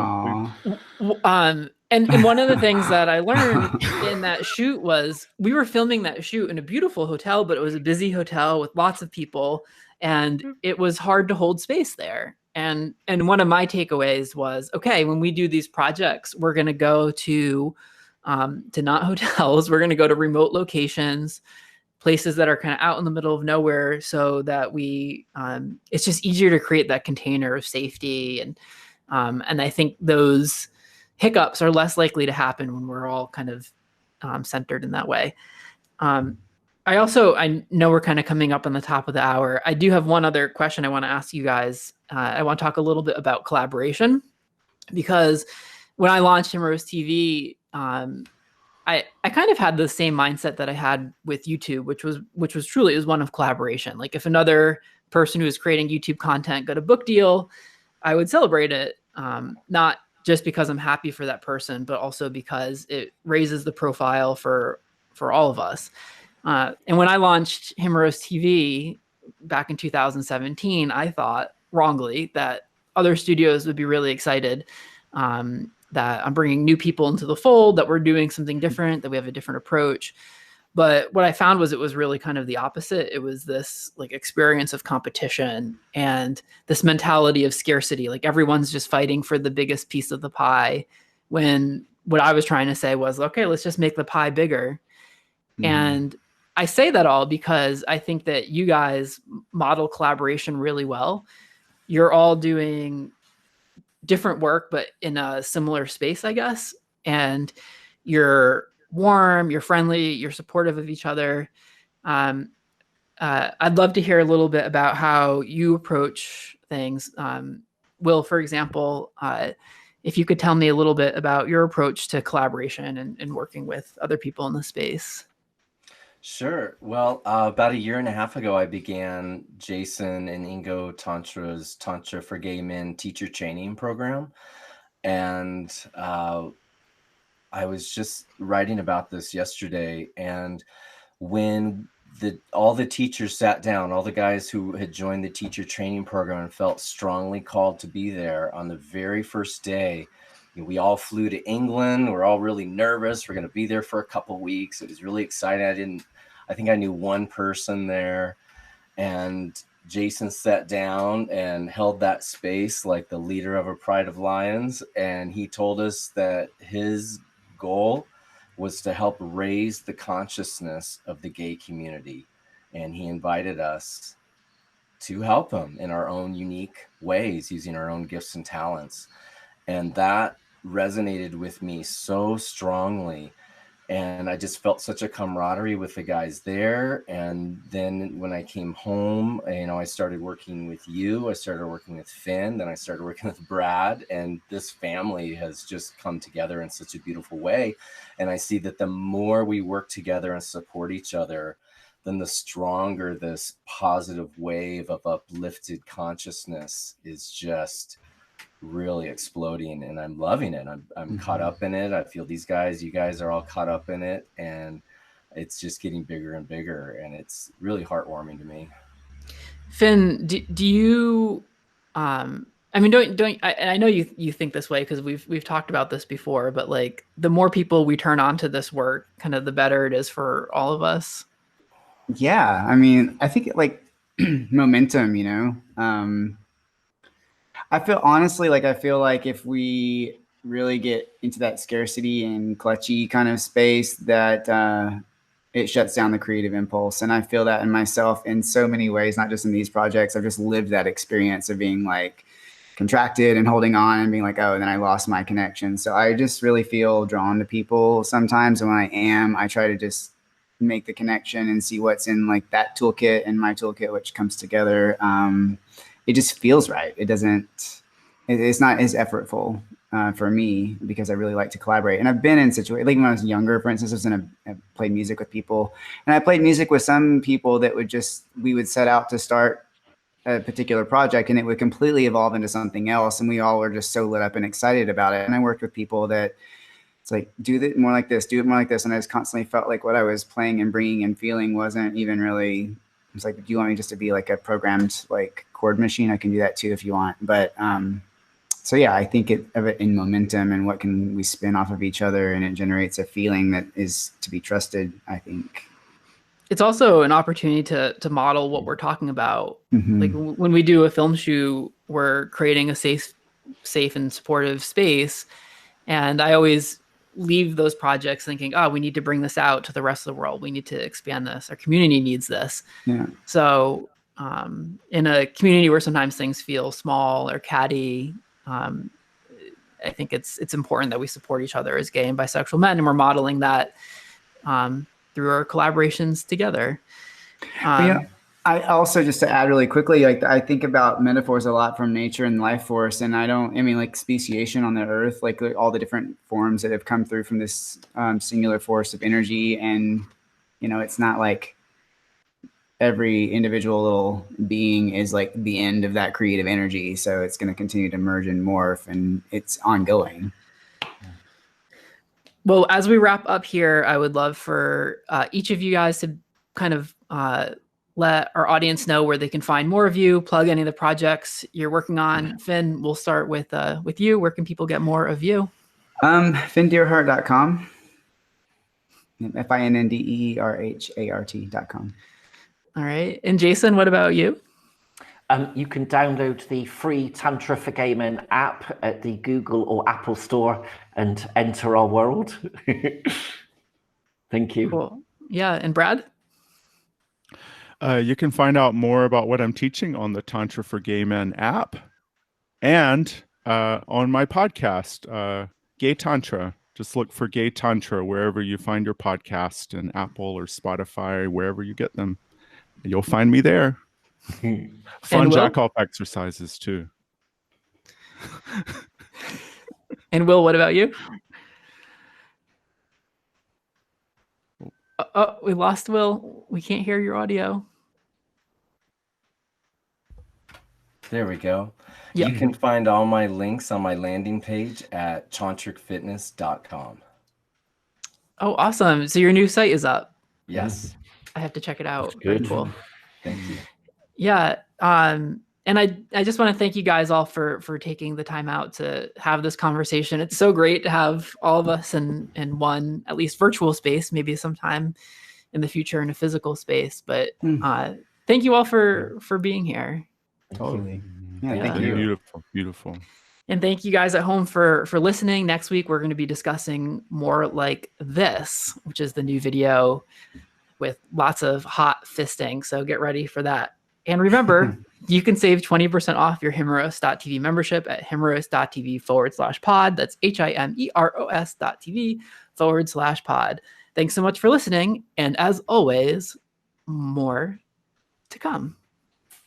it. And one of the things that I learned in that shoot was, we were filming that shoot in a beautiful hotel, but it was a busy hotel with lots of people, and it was hard to hold space there. And one of my takeaways was, okay, when we do these projects, we're going to go to not hotels. We're going to go to remote locations, places that are kind of out in the middle of nowhere, so that it's just easier to create that container of safety. And I think those hiccups are less likely to happen when we're all kind of centered in that way. I know we're kind of coming up on the top of the hour. I do have one other question I want to ask you guys. I want to talk a little bit about collaboration, because when I launched Himeros TV, I kind of had the same mindset that I had with YouTube, which was truly, it was one of collaboration. Like, if another person who is creating YouTube content got a book deal, I would celebrate it. Not just because I'm happy for that person, but also because it raises the profile for all of us. And when I launched Himeros TV back in 2017, I thought wrongly that other studios would be really excited that I'm bringing new people into the fold, that we're doing something different, that we have a different approach. But what I found was it was really kind of the opposite. It was this like experience of competition and this mentality of scarcity. Like, everyone's just fighting for the biggest piece of the pie, when what I was trying to say was, okay, let's just make the pie bigger. And I say that all because I think that you guys model collaboration really well. You're all doing different work, but in a similar space, I guess. And you're warm, you're friendly, you're supportive of each other. I'd love to hear a little bit about how you approach things. Will, for example, if you could tell me a little bit about your approach to collaboration and working with other people in the space. Sure. Well, about a year and a half ago, I began Jason and Ingo Tantra's Tantra for Gay Men teacher training program. And I was just writing about this yesterday. And when all the teachers sat down, all the guys who had joined the teacher training program and felt strongly called to be there on the very first day, we all flew to England. We're all really nervous. We're going to be there for a couple weeks. It was really exciting. I think I knew one person there, and Jason sat down and held that space like the leader of a pride of lions. And he told us that his goal was to help raise the consciousness of the gay community. And he invited us to help him in our own unique ways, using our own gifts and talents. And that resonated with me so strongly. And I just felt such a camaraderie with the guys there. And then when I came home, I started working with you. I started working with Finn. Then I started working with Brad. And this family has just come together in such a beautiful way. And I see that the more we work together and support each other, then the stronger this positive wave of uplifted consciousness is just really exploding, and I'm loving it. I'm caught up in it. I feel you guys are all caught up in it, and it's just getting bigger and bigger, and it's really heartwarming to me. Finn, do you I know you think this way because we've talked about this before, but like the more people we turn on to this work, kind of the better it is for all of us. Yeah, I mean, I think momentum, I feel like if we really get into that scarcity and clutchy kind of space, that it shuts down the creative impulse. And I feel that in myself in so many ways, not just in these projects. I've just lived that experience of being like contracted and holding on and being like, oh, and then I lost my connection. So I just really feel drawn to people sometimes. And when I try to just make the connection and see what's in like that toolkit and my toolkit, which comes together. It just feels right. It's not as effortful for me because I really like to collaborate. And I've been in situations, like when I was younger, for instance, I played music with people, and I played music with some people that we would set out to start a particular project, and it would completely evolve into something else. And we all were just so lit up and excited about it. And I worked with people that it's like, do it more like this, do it more like this. And I just constantly felt like what I was playing and bringing and feeling wasn't even really, it's like, do you want me just to be like a programmed like chord machine? I can do that too if you want. But so yeah, I think of it in momentum and what can we spin off of each other, and it generates a feeling that is to be trusted, I think. It's also an opportunity to model what we're talking about. Mm-hmm. Like when we do a film shoot, we're creating a safe and supportive space. And I always leave those projects thinking, oh, we need to bring this out to the rest of the world. We need to expand this. Our community needs this. Yeah. So in a community where sometimes things feel small or catty, I think it's important that we support each other as gay and bisexual men, and we're modeling that through our collaborations together. I also, just to add really quickly, like I think about metaphors a lot from nature and life force, and like speciation on the earth, like all the different forms that have come through from this singular force of energy. And, it's not like every individual little being is like the end of that creative energy. So it's going to continue to merge and morph, and it's ongoing. Well, as we wrap up here, I would love for each of you guys to kind of let our audience know where they can find more of you, plug any of the projects you're working on. Finn, we'll start with you. Where can people get more of you? FinnDeerhart.com. FINNDEERHART.com. All right. And Jason, what about you? You can download the free Tantra for Gay Men app at the Google or Apple store and enter our world. Thank you. Cool. Yeah. And Brad? You can find out more about what I'm teaching on the Tantra for Gay Men app and on my podcast, Gay Tantra. Just look for Gay Tantra wherever you find your podcast, in Apple or Spotify, wherever you get them. You'll find me there. Fun jack-off exercises too. And Will, what about you? Oh, we lost Will. We can't hear your audio. There we go. Yep. You can find all my links on my landing page at tantricfitness.com. Oh, awesome. So your new site is up. Yes. I have to check it out. Good. Very cool. Thank you. Yeah. And I just want to thank you guys all for taking the time out to have this conversation. It's so great to have all of us in one, at least virtual space, maybe sometime in the future in a physical space. But thank you all for being here. Totally. Yeah, Yeah. thank you. Beautiful, beautiful. And thank you guys at home for listening. Next week, we're going to be discussing more like this, which is the new video with lots of hot fisting. So get ready for that. And remember, you can save 20% off your Himeros.tv membership at himeros.tv/pod. That's HIMEROS.tv/pod. Thanks so much for listening. And as always, more to come.